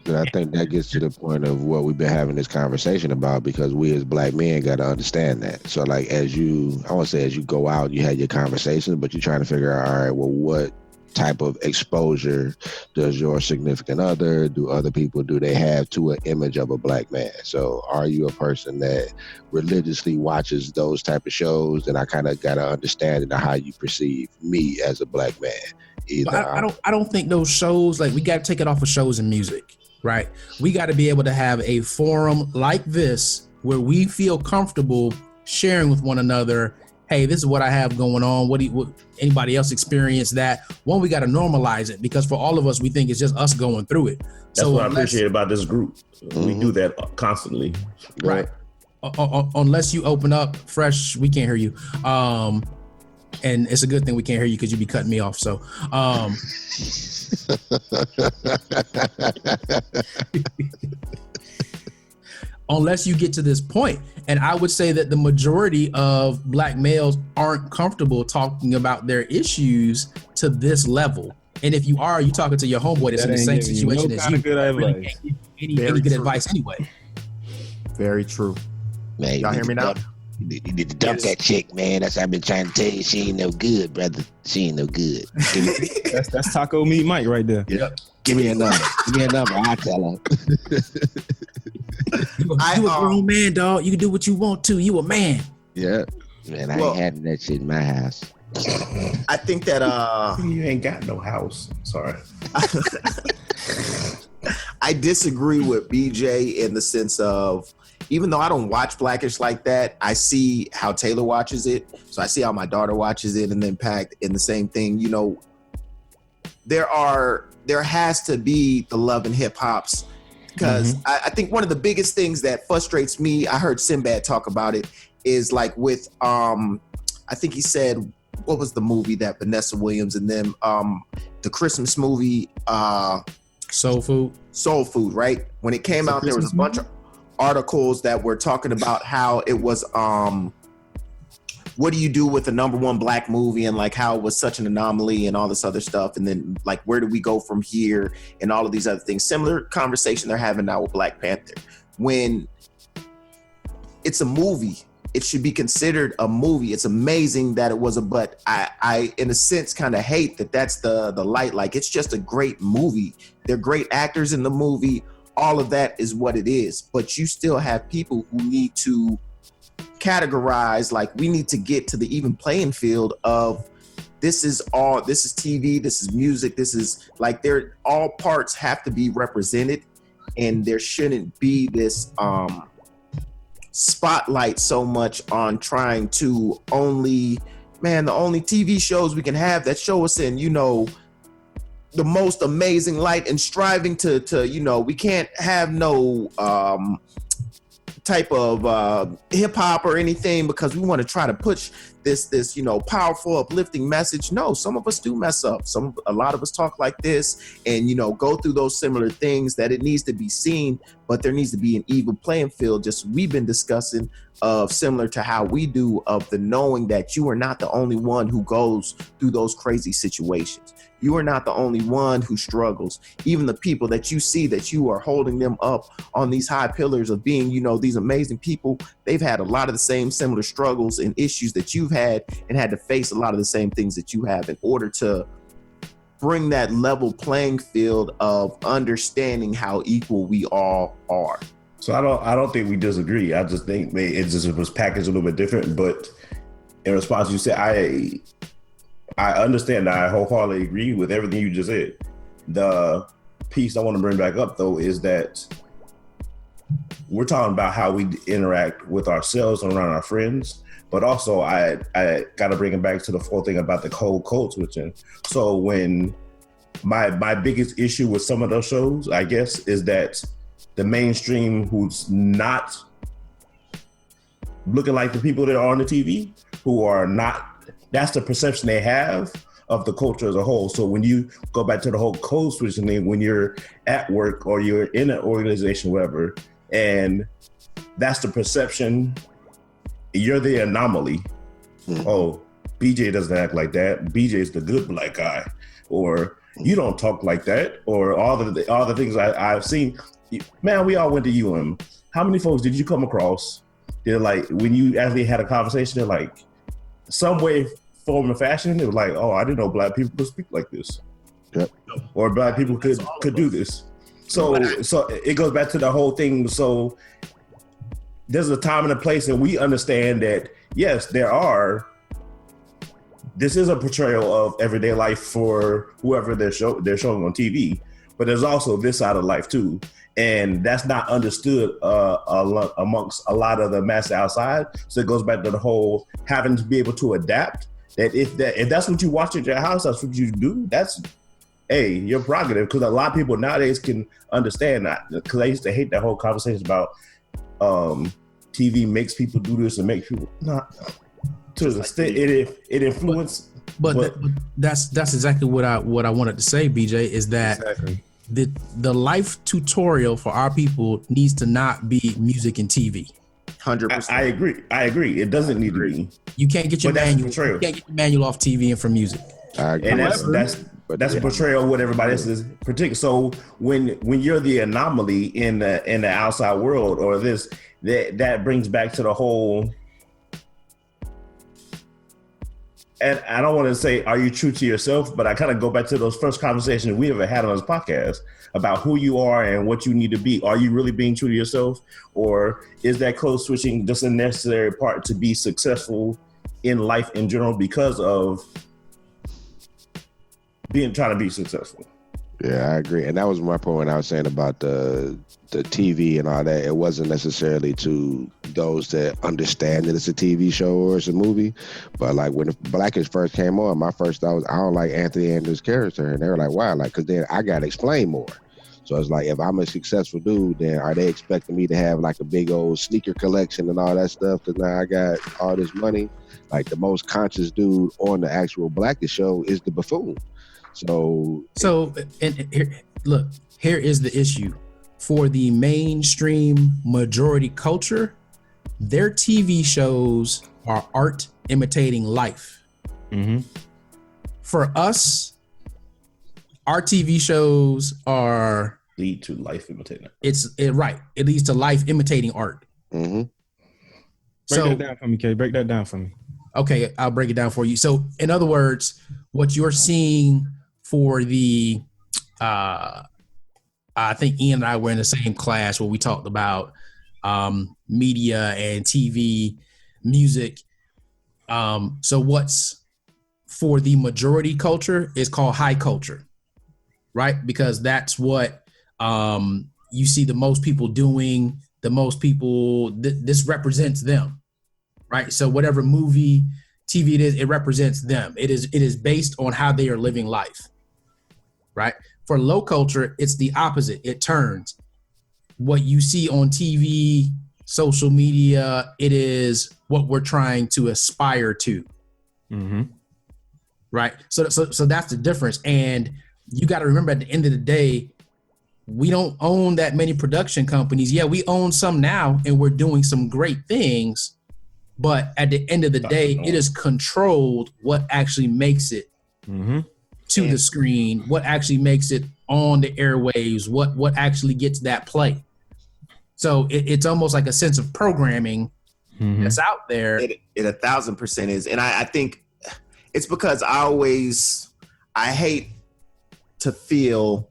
And I think that gets to the point of what we've been having this conversation about, because we as black men got to understand that. So like as you go out, you had your conversations, but you're trying to figure out, all right, well, what type of exposure does your significant other, do other people, do they have to an image of a black man? So are you a person that religiously watches those type of shows? And I kind of got to understand how you perceive me as a black man. I don't think those shows, like, we got to take it off of shows and music, right? We got to be able to have a forum like this where we feel comfortable sharing with one another. Hey, this is what I have going on. What anybody else experience that? One, we got to normalize it, because for all of us, we think it's just us going through it. That's what I appreciate about this group. We do that constantly. Right. Unless you open up fresh, we can't hear you. And it's a good thing we can't hear you because you'd be cutting me off. So, unless you get to this point. And I would say that the majority of black males aren't comfortable talking about their issues to this level. And if you are, you talking to your homeboy that's in the same situation as you. Really can't give any good advice anyway. Very true. Man, y'all hear me now? You need to dump that chick, man. That's what I've been trying to tell you. She ain't no good, brother. She ain't no good. That's Taco Meat Mike right there. Yep. Give me a number. I'll tell her. You a grown man, dog. You can do what you want to. You a man. Yeah. Man, I ain't having that shit in my house. I think that you ain't got no house. Sorry. I disagree with BJ in the sense of, even though I don't watch Blackish like that, I see how Taylor watches it. So I see how my daughter watches it, and then Pact in the same thing. You know, there has to be the love in hip hops, because I think one of the biggest things that frustrates me, I heard Sinbad talk about it, is like with I think he said, what was the movie that Vanessa Williams and them, the Christmas movie, Soul Food, right? When it came out, there was a bunch of articles that were talking about how it was what do you do with the number one black movie, and like how it was such an anomaly and all this other stuff, and then like where do we go from here and all of these other things. Similar conversation they're having now with Black Panther. When it's a movie, it should be considered a movie. It's amazing that it was but I in a sense kind of hate that that's the light. Like, it's just a great movie. They're great actors in the movie. All of that is what it is. But you still have people who need to categorize, like, we need to get to the even playing field of this is TV, this is music, this is like, all parts have to be represented, and there shouldn't be this spotlight so much on trying to the only TV shows we can have that show us in, you know, the most amazing light, and striving to you know, we can't have no type of hip hop or anything because we want to try to push this you know, powerful, uplifting message. No, some of us do mess up. A lot of us talk like this, and you know, go through those similar things, that it needs to be seen, but there needs to be an even playing field, just we've been discussing, of similar to how we do, of the knowing that you are not the only one who goes through those crazy situations. You are not the only one who struggles. Even the people that you see, that you are holding them up on these high pillars of being, you know, these amazing people, they've had a lot of the same similar struggles and issues that you've had, and had to face a lot of the same things that you have, in order to bring that level playing field of understanding how equal we all are. So I don't think we disagree. I just think it just was packaged a little bit different. But in response, you said I understand that. I wholeheartedly agree with everything you just said. The piece I want to bring back up, though, is that we're talking about how we interact with ourselves and around our friends. But also, I got to bring it back to the whole thing about the whole code switching. So when my biggest issue with some of those shows, I guess, is that the mainstream who's not looking like the people that are on the TV, who are not, that's the perception they have of the culture as a whole. So when you go back to the whole code switching thing, when you're at work or you're in an organization, whatever, and that's the perception, you're the anomaly. Oh, BJ doesn't act like that. BJ's the good black guy, or you don't talk like that, or all the things I've seen. Man, we all went to UM. How many folks did you come across? They're like, when you actually had a conversation, they're like, some way, form, and fashion, it was like, oh, I didn't know black people could speak like this. Yep. Or black people could do this. So it goes back to the whole thing. So there's a time and a place, and we understand that, yes, this is a portrayal of everyday life for whoever they're showing on TV, but there's also this side of life too. And that's not understood amongst a lot of the mass outside. So it goes back to the whole having to be able to adapt. That if that's what you watch at your house, that's what you do. That's your prerogative. Because a lot of people nowadays can understand that. Because I used to hate that whole conversation about TV makes people do this and makes people not. To the extent it influenced. But that's exactly what I wanted to say, BJ. Is that Exactly. the life tutorial for our people needs to not be music and TV. 100%. I agree. It doesn't need to be. You can't get your But that's manual. portrayal. You can't get your manual off TV and from music. I agree. And that's a portrayal of what everybody else is particular. So when you're the anomaly in the outside world, or this that brings back to the whole. And I don't want to say, are you true to yourself? But I kind of go back to those first conversations we ever had on this podcast about who you are and what you need to be. Are you really being true to yourself? Or is that code switching just a necessary part to be successful in life in general because of trying to be successful? Yeah, I agree. And that was my point when I was saying about the TV and all that. It wasn't necessarily to those that understand that it's a TV show or it's a movie. But like when Blackish first came on, my first thought was, I don't like Anthony Andrews' character. And they were like, why? Like, because then I got to explain more. So it's like, if I'm a successful dude, then are they expecting me to have like a big old sneaker collection and all that stuff? Because now I got all this money. Like the most conscious dude on the actual Blackish show is the buffoon. So and here, look, here is the issue. For the mainstream majority culture, their TV shows are art imitating life. Mm-hmm. For us, our TV shows are Lead to life imitating. Right. It leads to life imitating art. mm-hmm. Break that down for me, Kay. Break that down for me. Okay, I'll break it down for you. So, in other words, what you're seeing for the I think Ian and I were in the same class where we talked about media and TV, music. So what's for the majority culture is called high culture, right? Because that's what you see the most people doing, the most people, this represents them, right? So whatever movie, TV it is, it represents them. It is based on how they are living life, right? For low culture, it's the opposite. It turns. What you see on TV, social media, it is what we're trying to aspire to. Mm-hmm. Right? So that's the difference. And you got to remember, at the end of the day, we don't own that many production companies. Yeah, we own some now, and we're doing some great things. But at the end of the day, it is controlled what actually makes it to the screen, what actually makes it on the airwaves, what actually gets that play. So it's almost like a sense of programming that's out there. It 1,000% is. And I think it's because I hate to feel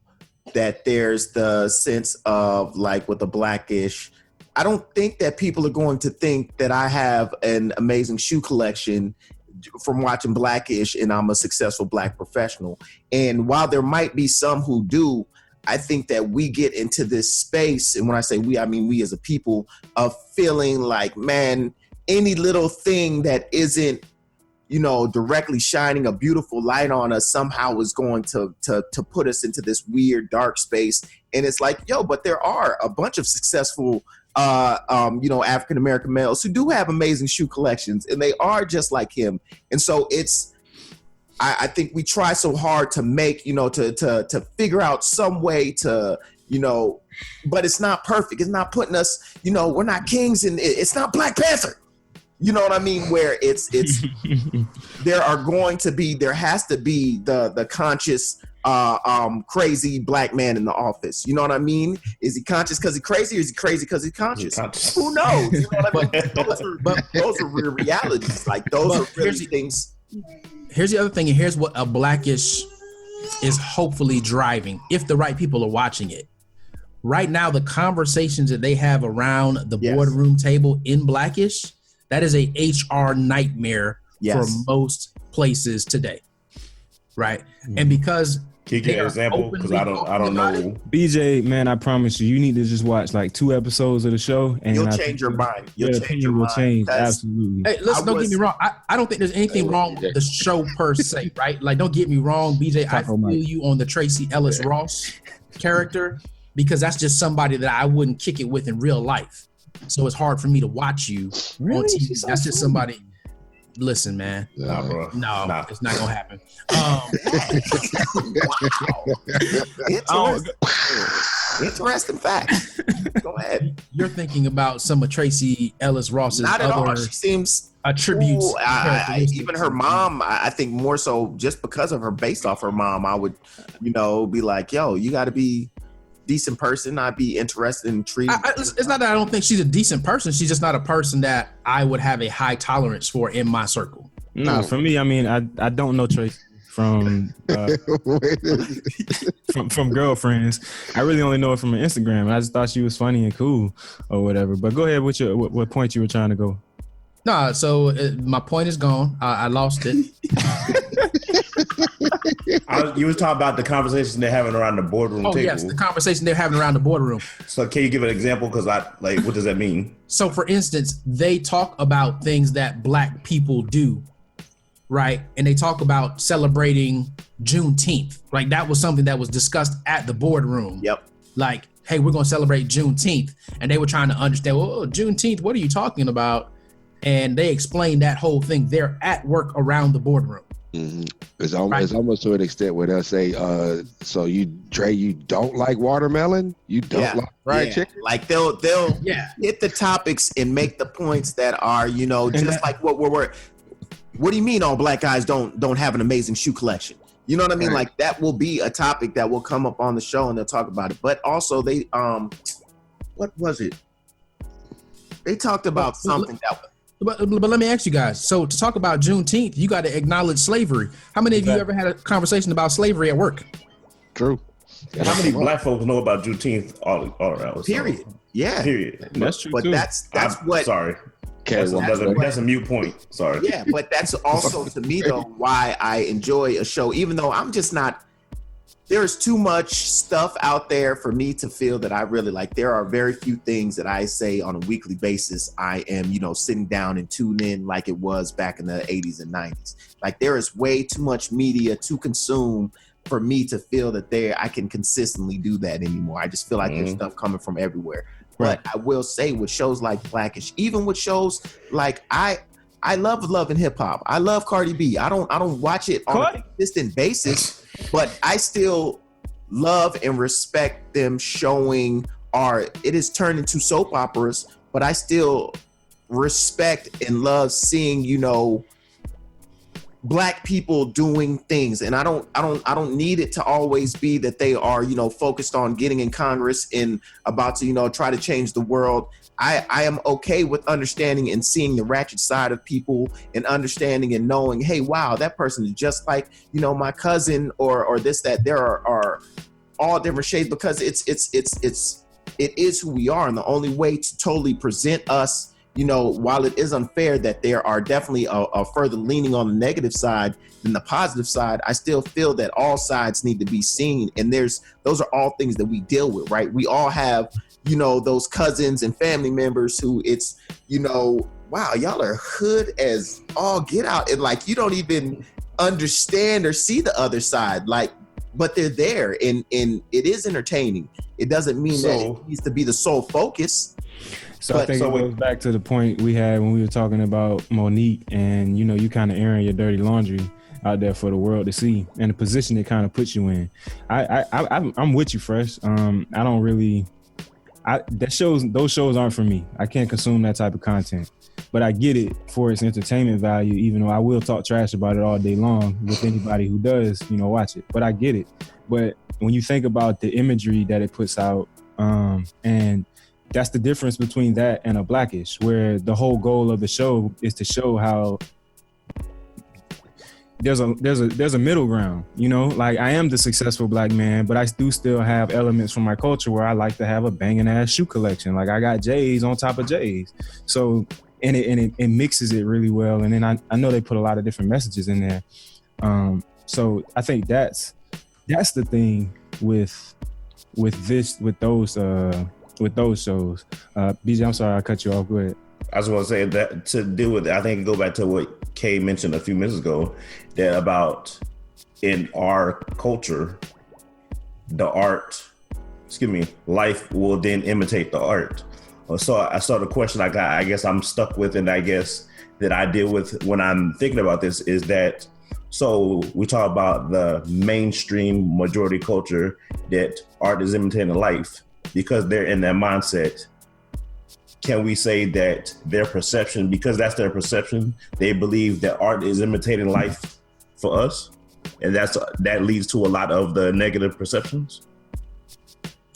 that there's the sense of like with the Blackish, I don't think that people are going to think that I have an amazing shoe collection from watching Blackish and I'm a successful Black professional. And while there might be some who do, I think that we get into this space, and when I say we, I mean we as a people, of feeling like, man, any little thing that isn't, directly shining a beautiful light on us somehow is going to put us into this weird dark space. And it's like, but there are a bunch of successful African-American males who do have amazing shoe collections, and they are just like him. And so I think we try so hard to make, to figure out some way to, but it's not perfect. It's not putting us, we're not kings, and it's not Black Panther. You know what I mean? Where it's there has to be the conscious crazy black man in the office. You know what I mean? Is he conscious because he's crazy, or is he crazy because he's conscious? Who knows? You know what I mean? Those are real realities. Like those are really things. Here's the other thing, and here's what a Blackish is hopefully driving, if the right people are watching it. Right now, the conversations that they have around the boardroom table in Blackish, that is a HR nightmare for most places today. Right? And because can you give an example? Because I don't know. BJ, man, I promise you, you need to just watch like 2 episodes of the show, and you'll change your mind. Your opinion will change. Absolutely. Hey, listen, don't get me wrong. I don't think there's anything wrong with the show per se, right? Like, don't get me wrong, BJ. I feel you on the Tracy Ellis Ross character, because that's just somebody that I wouldn't kick it with in real life. So it's hard for me to watch you on TV. That's just somebody. Listen, man. Nah, bro. No, it's not gonna happen. Wow. Interesting fact. Go ahead. You're thinking about some of Tracy Ellis Ross's not at other all. She seems attributes. Even her mom, I think more so just because of her, based off her mom, I would, be like, yo, you got to be decent person. I'd be interested in treating. It's not that I don't think she's a decent person. She's just not a person that I would have a high tolerance for in my circle. No, for me, I mean, I don't know Tracy from from girlfriends. I really only know her from her Instagram, and I just thought she was funny and cool or whatever. But go ahead with what point you were trying to go. No, so my point is gone. I lost it. You was talking about the conversation they're having around the boardroom table. Oh, yes, the conversation they're having around the boardroom. So can you give an example? Because what does that mean? So for instance, they talk about things that black people do, right? And they talk about celebrating Juneteenth. Like that was something that was discussed at the boardroom. Yep. Like, hey, we're going to celebrate Juneteenth. And they were trying to understand, well, Juneteenth, what are you talking about? And they explained that whole thing. They're at work around the boardroom. Mm-hmm. It's almost to an extent where they'll say, so you don't like watermelon? You don't like fried chicken? Like they'll hit the topics and make the points that are, just like what do you mean all black guys don't have an amazing shoe collection? You know what I mean? Right. Like that will be a topic that will come up on the show and they'll talk about it. But also they, what was it? They talked about something that. But let me ask you guys. So to talk about Juneteenth, you got to acknowledge slavery. How many of you ever had a conversation about slavery at work? True. How many black folks know about Juneteenth all around? Period. Yeah. Period. That's true. But too. that's what. Sorry. That's a mute point. Sorry. Yeah, but that's also to me though why I enjoy a show, even though I'm just not. There's too much stuff out there for me to feel that I really like. There are very few things that I say on a weekly basis. I am, sitting down and tune in like it was back in the 80s and 90s. Like there is way too much media to consume for me to feel that I can consistently do that anymore. I just feel like there's stuff coming from everywhere. Right. But I will say with shows like Blackish, even with shows like I love and hip hop. I love Cardi B. I don't watch it on a consistent basis. But I still love and respect them showing art. It is turned into soap operas, but I still respect and love seeing, black people doing things. And I don't need it to always be that they are, focused on getting in Congress and about to, try to change the world. I am okay with understanding and seeing the ratchet side of people and understanding and knowing, hey, wow, that person is just like, my cousin or this, that. There are all different shades because it is who we are. And the only way to totally present us, while it is unfair that there are definitely a further leaning on the negative side than the positive side, I still feel that all sides need to be seen. And those are all things that we deal with, right? We all have, those cousins and family members who it's, wow, y'all are hood as all get out. And like, you don't even understand or see the other side, like, but they're there and it is entertaining. It doesn't mean that it needs to be the sole focus. So I think it goes back to the point we had when we were talking about Monique and, you kind of airing your dirty laundry out there for the world to see and the position it kind of puts you in. I'm with you, Fresh. I don't really, those shows aren't for me. I can't consume that type of content. but I get it for its entertainment value, even though I will talk trash about it all day long with anybody who does, watch it. But I get it. But when you think about the imagery that it puts out, and that's the difference between that and a Blackish, where the whole goal of the show is to show how there's a middle ground, like I am the successful Black man, but I do still have elements from my culture where I like to have a banging ass shoe collection. Like I got J's on top of J's. So, and it mixes it really well. And then I know they put a lot of different messages in there. So I think that's the thing with those shows. BJ, I'm sorry I cut you off. Go ahead. I just want to say that to deal with it, I think go back to what Kay mentioned a few minutes ago, that about in our culture, life will then imitate the art. So the question I guess I'm stuck with, and I guess that I deal with when I'm thinking about this is that, so we talk about the mainstream majority culture that art is imitating life because they're in that mindset. Can we say that their perception, because that's their perception, they believe that art is imitating life for us, and that leads to a lot of the negative perceptions?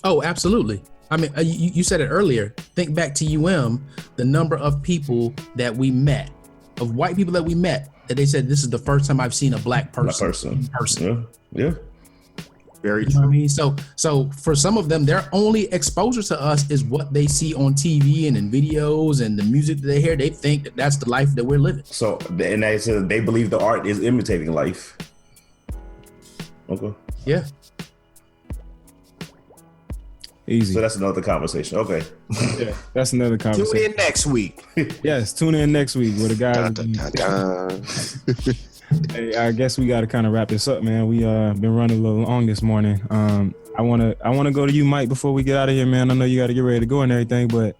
Oh, absolutely. I mean, you said it earlier. Think back to the number of people that we met, of white people that we met, that they said, this is the first time I've seen a Black person. Yeah. Very true. You know what I mean? So for some of them, their only exposure to us is what they see on TV and in videos and the music that they hear. They think that that's the life that we're living. So, and they believe the art is imitating life. Okay. Yeah. Easy. So that's another conversation. Okay. Yeah, that's another conversation. Tune in next week. Yes, tune in next week where the guys. Hey, I guess we got to kind of wrap this up, man. We been running a little long this morning. I wanna go to you, Mike, before we get out of here, man. I know you got to get ready to go and everything, but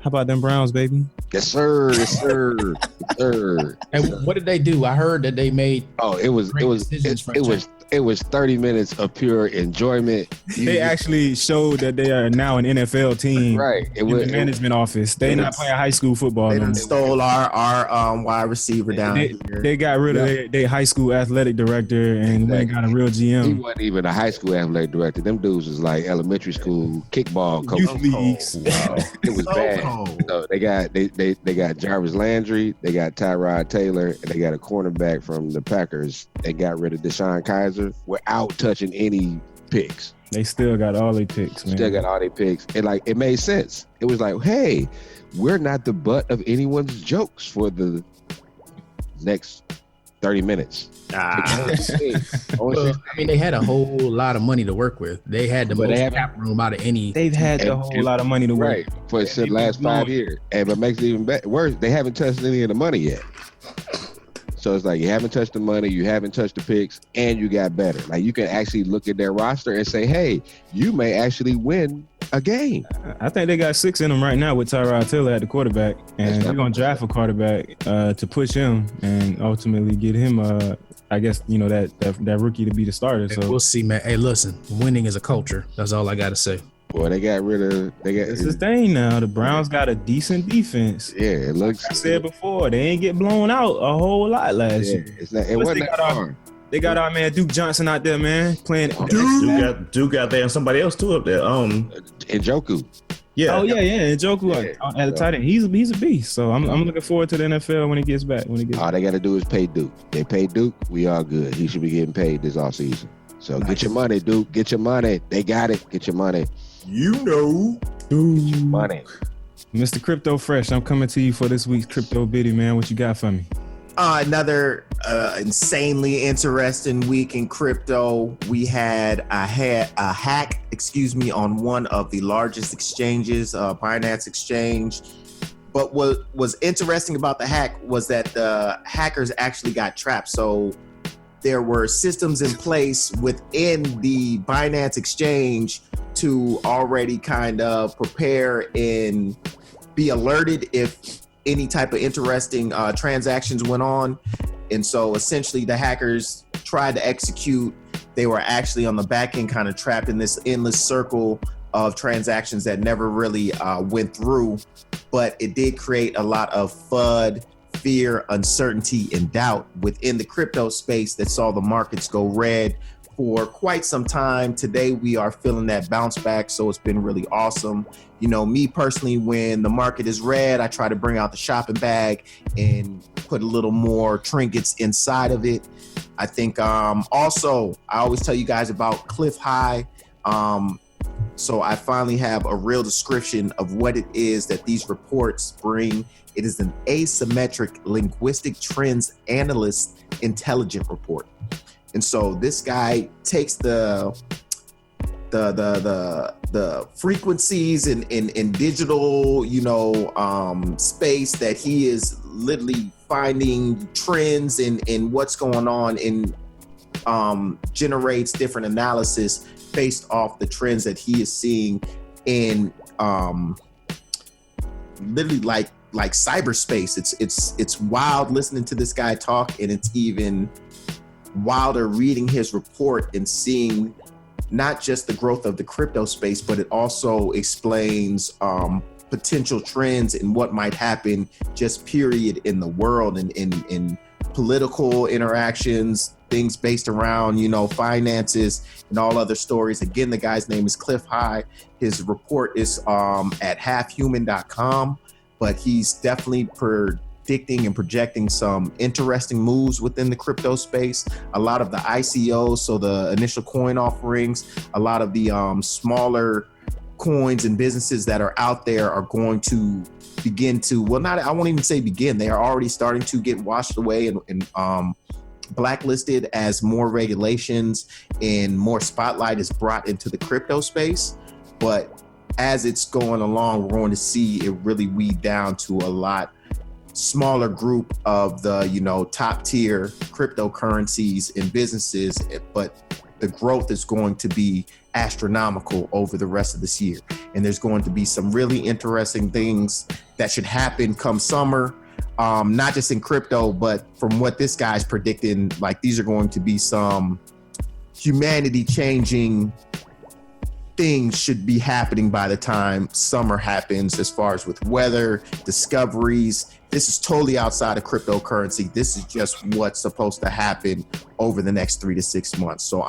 how about them Browns, baby? Yes, sir. Yes, sir. Yes, sir. And what did they do? I heard that they made. Oh, it was 30 minutes of pure enjoyment. They actually showed that they are now an NFL team, right? In the management office. They not playing high school football. They stole our wide receiver down here. They got rid of their high school athletic director and went and got a real GM. He wasn't even a high school athletic director. Them dudes was like elementary school kickball coach. Youth leagues. Wow. It was bad. So they got Jarvis Landry, they got Tyrod Taylor, and they got a cornerback from the Packers. They got rid of Deshaun Kaiser without touching any picks. They still got all their picks, man. Still got all their picks. And it made sense. It was like, hey, we're not the butt of anyone's jokes for the next 30 minutes. Well, I mean, they had a whole lot of money to work with. They had the most cap room out of any. They've had a whole lot of money to work for the last 5 years. And what makes it even worse, they haven't touched any of the money yet. So it's like you haven't touched the money, you haven't touched the picks, and you got better. Like you can actually look at their roster and say, hey, you may actually win a game. I think they got 6 in them right now with Tyrod Taylor at the quarterback, and they're gonna draft a quarterback to push him and ultimately get him. I guess that rookie to be the starter. So we'll see, man. Hey, listen, winning is a culture. That's all I gotta say. Boy, they got rid of. It's the thing now. The Browns got a decent defense. Yeah, it looks. Like I said before, they ain't get blown out a whole lot last year. It's not. It wasn't that hard. They got our man Duke Johnson out there, man, playing. Duke out there, and somebody else too up there. Njoku. Yeah. Oh yeah. Njoku at the tight end. He's a beast. So I'm looking forward to the NFL when he gets back. All they got to do is pay Duke. They pay Duke. We all good. He should be getting paid this offseason. So nice. Get your money, Duke. Get your money. They got it. Get your money. Get your money. Mr. Crypto Fresh, I'm coming to you for this week's Crypto Biddy, man. What you got for me? Another insanely interesting week in crypto. We had a hack, on one of the largest exchanges, Binance Exchange. But what was interesting about the hack was that the hackers actually got trapped. So there were systems in place within the Binance Exchange to already kind of prepare and be alerted if any type of interesting transactions went on. And so essentially the hackers tried to execute. They were actually on the back end kind of trapped in this endless circle of transactions that never really went through, but it did create a lot of FUD, fear, uncertainty, and doubt within the crypto space that saw the markets go red for quite some time. Today, we are feeling that bounce back, so it's been really awesome. You know, me personally, when the market is red, I try to bring out the shopping bag and put a little more trinkets inside of it. I think also, I always tell you guys about Cliff High. So I finally have a real description of what it is that these reports bring. It is an asymmetric linguistic trends analyst intelligent report. And so this guy takes the frequencies in digital, space that he is literally finding trends in what's going on, and generates different analysis based off the trends that he is seeing in literally like cyberspace. It's wild listening to this guy talk, and it's even wilder reading his report and seeing not just the growth of the crypto space, but it also explains potential trends and what might happen just period in the world, and in political interactions, things based around, finances and all other stories. Again, the guy's name is Cliff High. His report is at halfhuman.com, but he's definitely predicting and projecting some interesting moves within the crypto space. A lot of the ICOs, so the initial coin offerings, a lot of the smaller coins and businesses that are out there are going to begin to, I won't even say begin, they are already starting to get washed away and blacklisted as more regulations and more spotlight is brought into the crypto space. But as it's going along, we're going to see it really weed down to a lot smaller group of the top tier cryptocurrencies and businesses, but the growth is going to be astronomical over the rest of this year. And there's going to be some really interesting things that should happen come summer, not just in crypto, but from what this guy's predicting, like these are going to be some humanity changing things should be happening by the time summer happens, as far as with weather, discoveries. This is totally outside of cryptocurrency. This is just what's supposed to happen over the next 3 to 6 months. So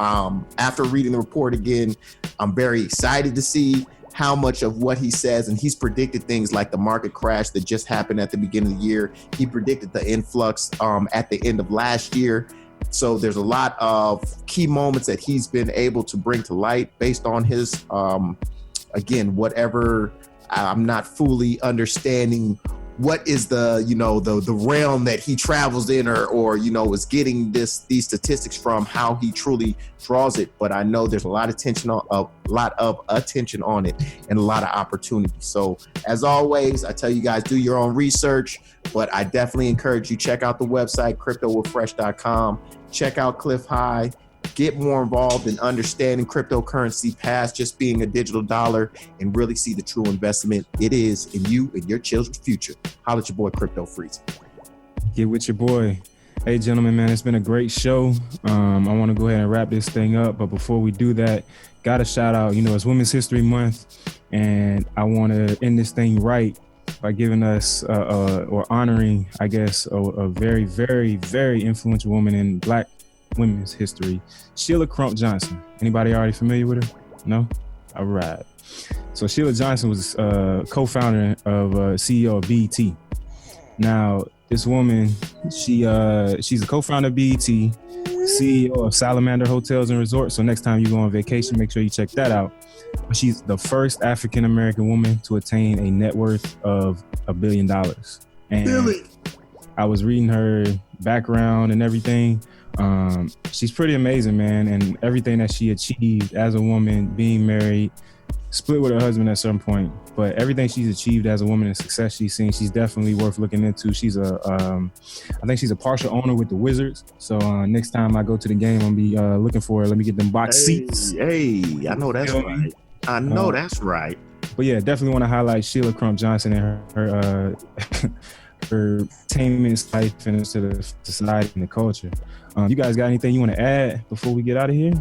after reading the report again, I'm very excited to see how much of what he says, and he's predicted things like the market crash that just happened at the beginning of the year. He predicted the influx at the end of last year. So there's a lot of key moments that he's been able to bring to light based on his, again, whatever, I'm not fully understanding what is the realm that he travels in or is getting these statistics from, how he truly draws it. But I know there's a lot of attention on it and a lot of opportunity. So as always, I tell you guys, do your own research, but I definitely encourage you, check out the website, cryptowithfresh.com. Check out Cliff High. Get more involved in understanding cryptocurrency past just being a digital dollar, and really see the true investment it is in you and your children's future. Holla at your boy, Crypto Freeze. Get with your boy. Hey, gentlemen, man, it's been a great show. I want to go ahead and wrap this thing up. But before we do that, got to shout out, it's Women's History Month, and I want to end this thing right by giving us or honoring, I guess, a very, very, very influential woman in Black women's history, Sheila Crump Johnson. Anybody already familiar with her? No? All right. So Sheila Johnson was co-founder of CEO of BET. Now, this woman, she's a co-founder of BET, CEO of Salamander Hotels and Resorts. So next time you go on vacation, make sure you check that out. But she's the first African-American woman to attain a net worth of $1 billion. And really? I was reading her background and everything. She's pretty amazing, man. And everything that she achieved as a woman, being married, split with her husband at some point, but everything she's achieved as a woman and success she's seen, she's definitely worth looking into. She's I think she's a partial owner with the Wizards. So next time I go to the game, I'll be looking for her. Let me get them box seats. Hey, I know that's right. I know that's right. But yeah, definitely want to highlight Sheila Crump Johnson and her entertainment life and into the society and the culture. You guys got anything you want to add before we get out of here?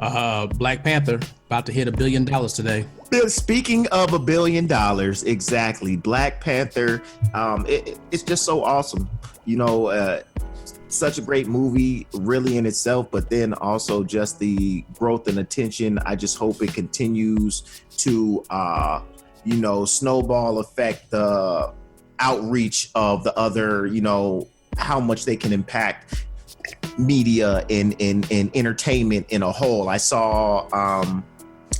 Black Panther about to hit $1 billion today. Speaking of $1 billion, exactly. Black Panther, it's just so awesome. You know, such a great movie, really in itself, but then also just the growth and attention. I just hope it continues to, snowball effect the outreach of the other, how much they can impact media and entertainment in a whole. I saw,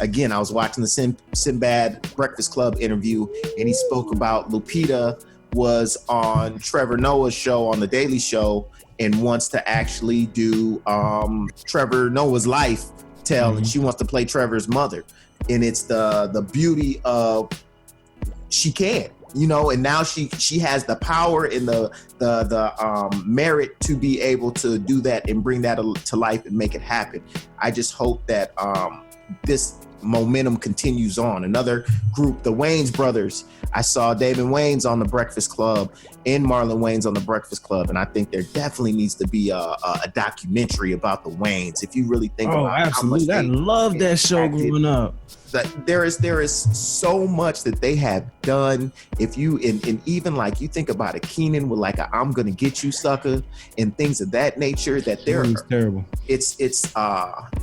again, I was watching the Sinbad Breakfast Club interview, and he spoke about Lupita was on Trevor Noah's show on The Daily Show and wants to actually do Trevor Noah's life tell, and she wants to play Trevor's mother. And it's the beauty of she can, and now she has the power and the merit to be able to do that and bring that to life and make it happen. I just hope that this momentum continues on. Another group, the Wayans brothers. I saw David Wayans on The Breakfast Club and Marlon Wayans on The Breakfast Club, and I think there definitely needs to be a documentary about the Wayans. If you really think about absolutely, I loved that show growing up. That there is so much that they have done. If you and even like you think about it, Keenan with like a "I'm gonna get you, sucker" and things of that nature. That they're terrible. It's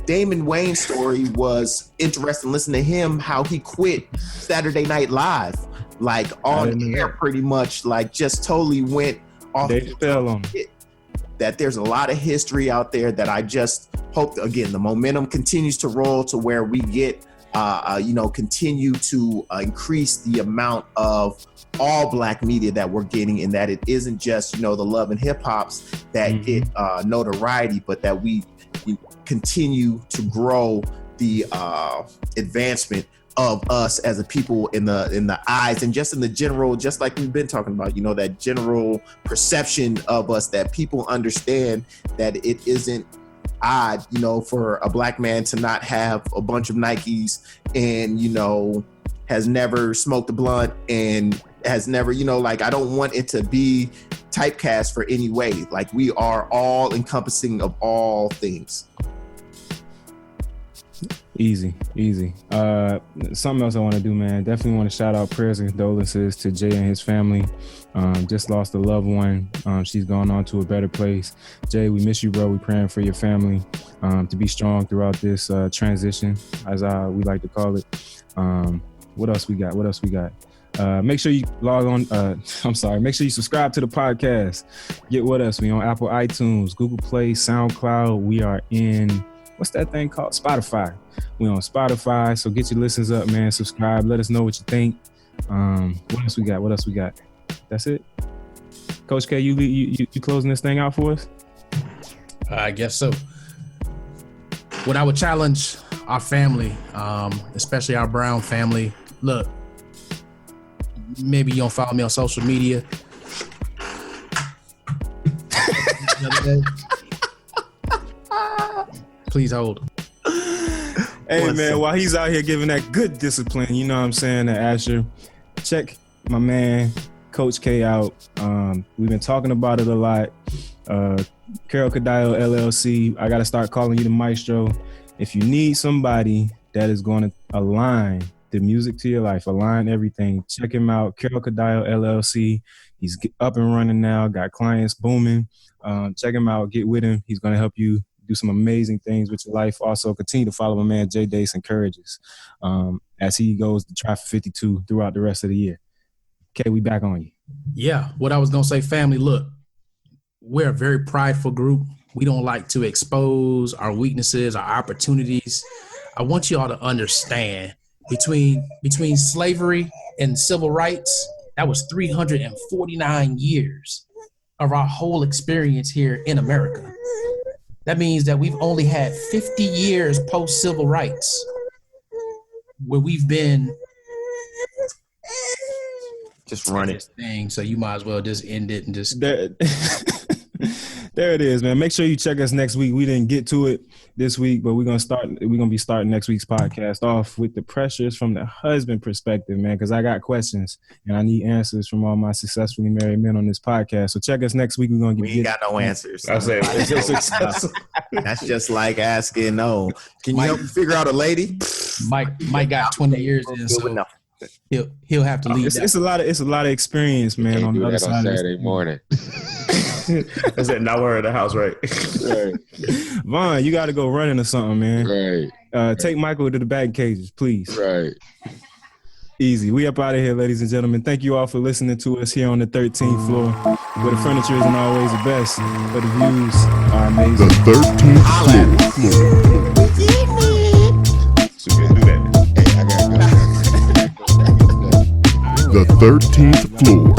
Damon Wayne's story was interesting. Listen to him, how he quit Saturday Night Live, like on air, pretty much, like just totally went off. They fell on it. That there's a lot of history out there that I just hope again the momentum continues to roll to where we get. Continue to increase the amount of all Black media that we're getting, and that it isn't just, the love and hip hops that get notoriety, but that we continue to grow the advancement of us as a people in the eyes and just in the general, just like we've been talking about, that general perception of us, that people understand that it isn't odd, for a Black man to not have a bunch of Nikes and, has never smoked a blunt and has never, I don't want it to be typecast for any way. Like, we are all encompassing of all things. Easy. Something else I want to do, man. Definitely want to shout out prayers and condolences to Jay and his family. Just lost a loved one. She's gone on to a better place. Jay, we miss you, bro. We praying for your family to be strong throughout this transition, as we like to call it. What else we got? Make sure you log on. Make sure you subscribe to the podcast. Get with us. We on Apple iTunes, Google Play, SoundCloud. We are in, what's that thing called? Spotify. We on Spotify. So get your listens up, man. Subscribe. Let us know what you think. What else we got? That's it. Coach K, you closing this thing out for us? I guess so. What I would challenge our family, especially our Brown family, look, maybe you don't follow me on social media. Please hold. Hey, man, while he's out here giving that good discipline, you know what I'm saying, to Asher, check my man, Coach K out. We've been talking about it a lot. Carol Cadillo LLC. I got to start calling you the maestro. If you need somebody that is going to align the music to your life, align everything, check him out. Carol Cadillo LLC. He's up and running now, got clients booming. Check him out, get with him. He's going to help you do some amazing things with your life. Also, continue to follow my man, Jay Dace Encourages, as he goes to try for 52 throughout the rest of the year. Okay, we back on you. Yeah, what I was going to say, family, look, we're a very prideful group. We don't like to expose our weaknesses, our opportunities. I want you all to understand between slavery and civil rights, that was 349 years of our whole experience here in America. That means that we've only had 50 years post-civil rights where we've been just run it thing. So you might as well just end it and just. That There it is, man. Make sure you check us next week. We didn't get to it this week, but we're gonna be starting next week's podcast off with the pressures from the husband perspective, man. Because I got questions and I need answers from all my successfully married men on this podcast. So check us next week. We ain't got no answers. I say it's just successful. That's just like asking, "No, can you help me figure out a lady?" Mike got 20 years in, so he'll have to leave. It's a lot of experience, man. On the other side of Saturday morning. I said, now we're in the house, right? Right. Vaughn, you got to go running or something, man. Right. Take Michael to the batting cages, please. Right. Easy. We up out of here, ladies and gentlemen. Thank you all for listening to us here on the 13th floor, where the furniture isn't always the best, but the views are The amazing. 13th floor. So you can do that. Hey, I gotta go. The 13th floor.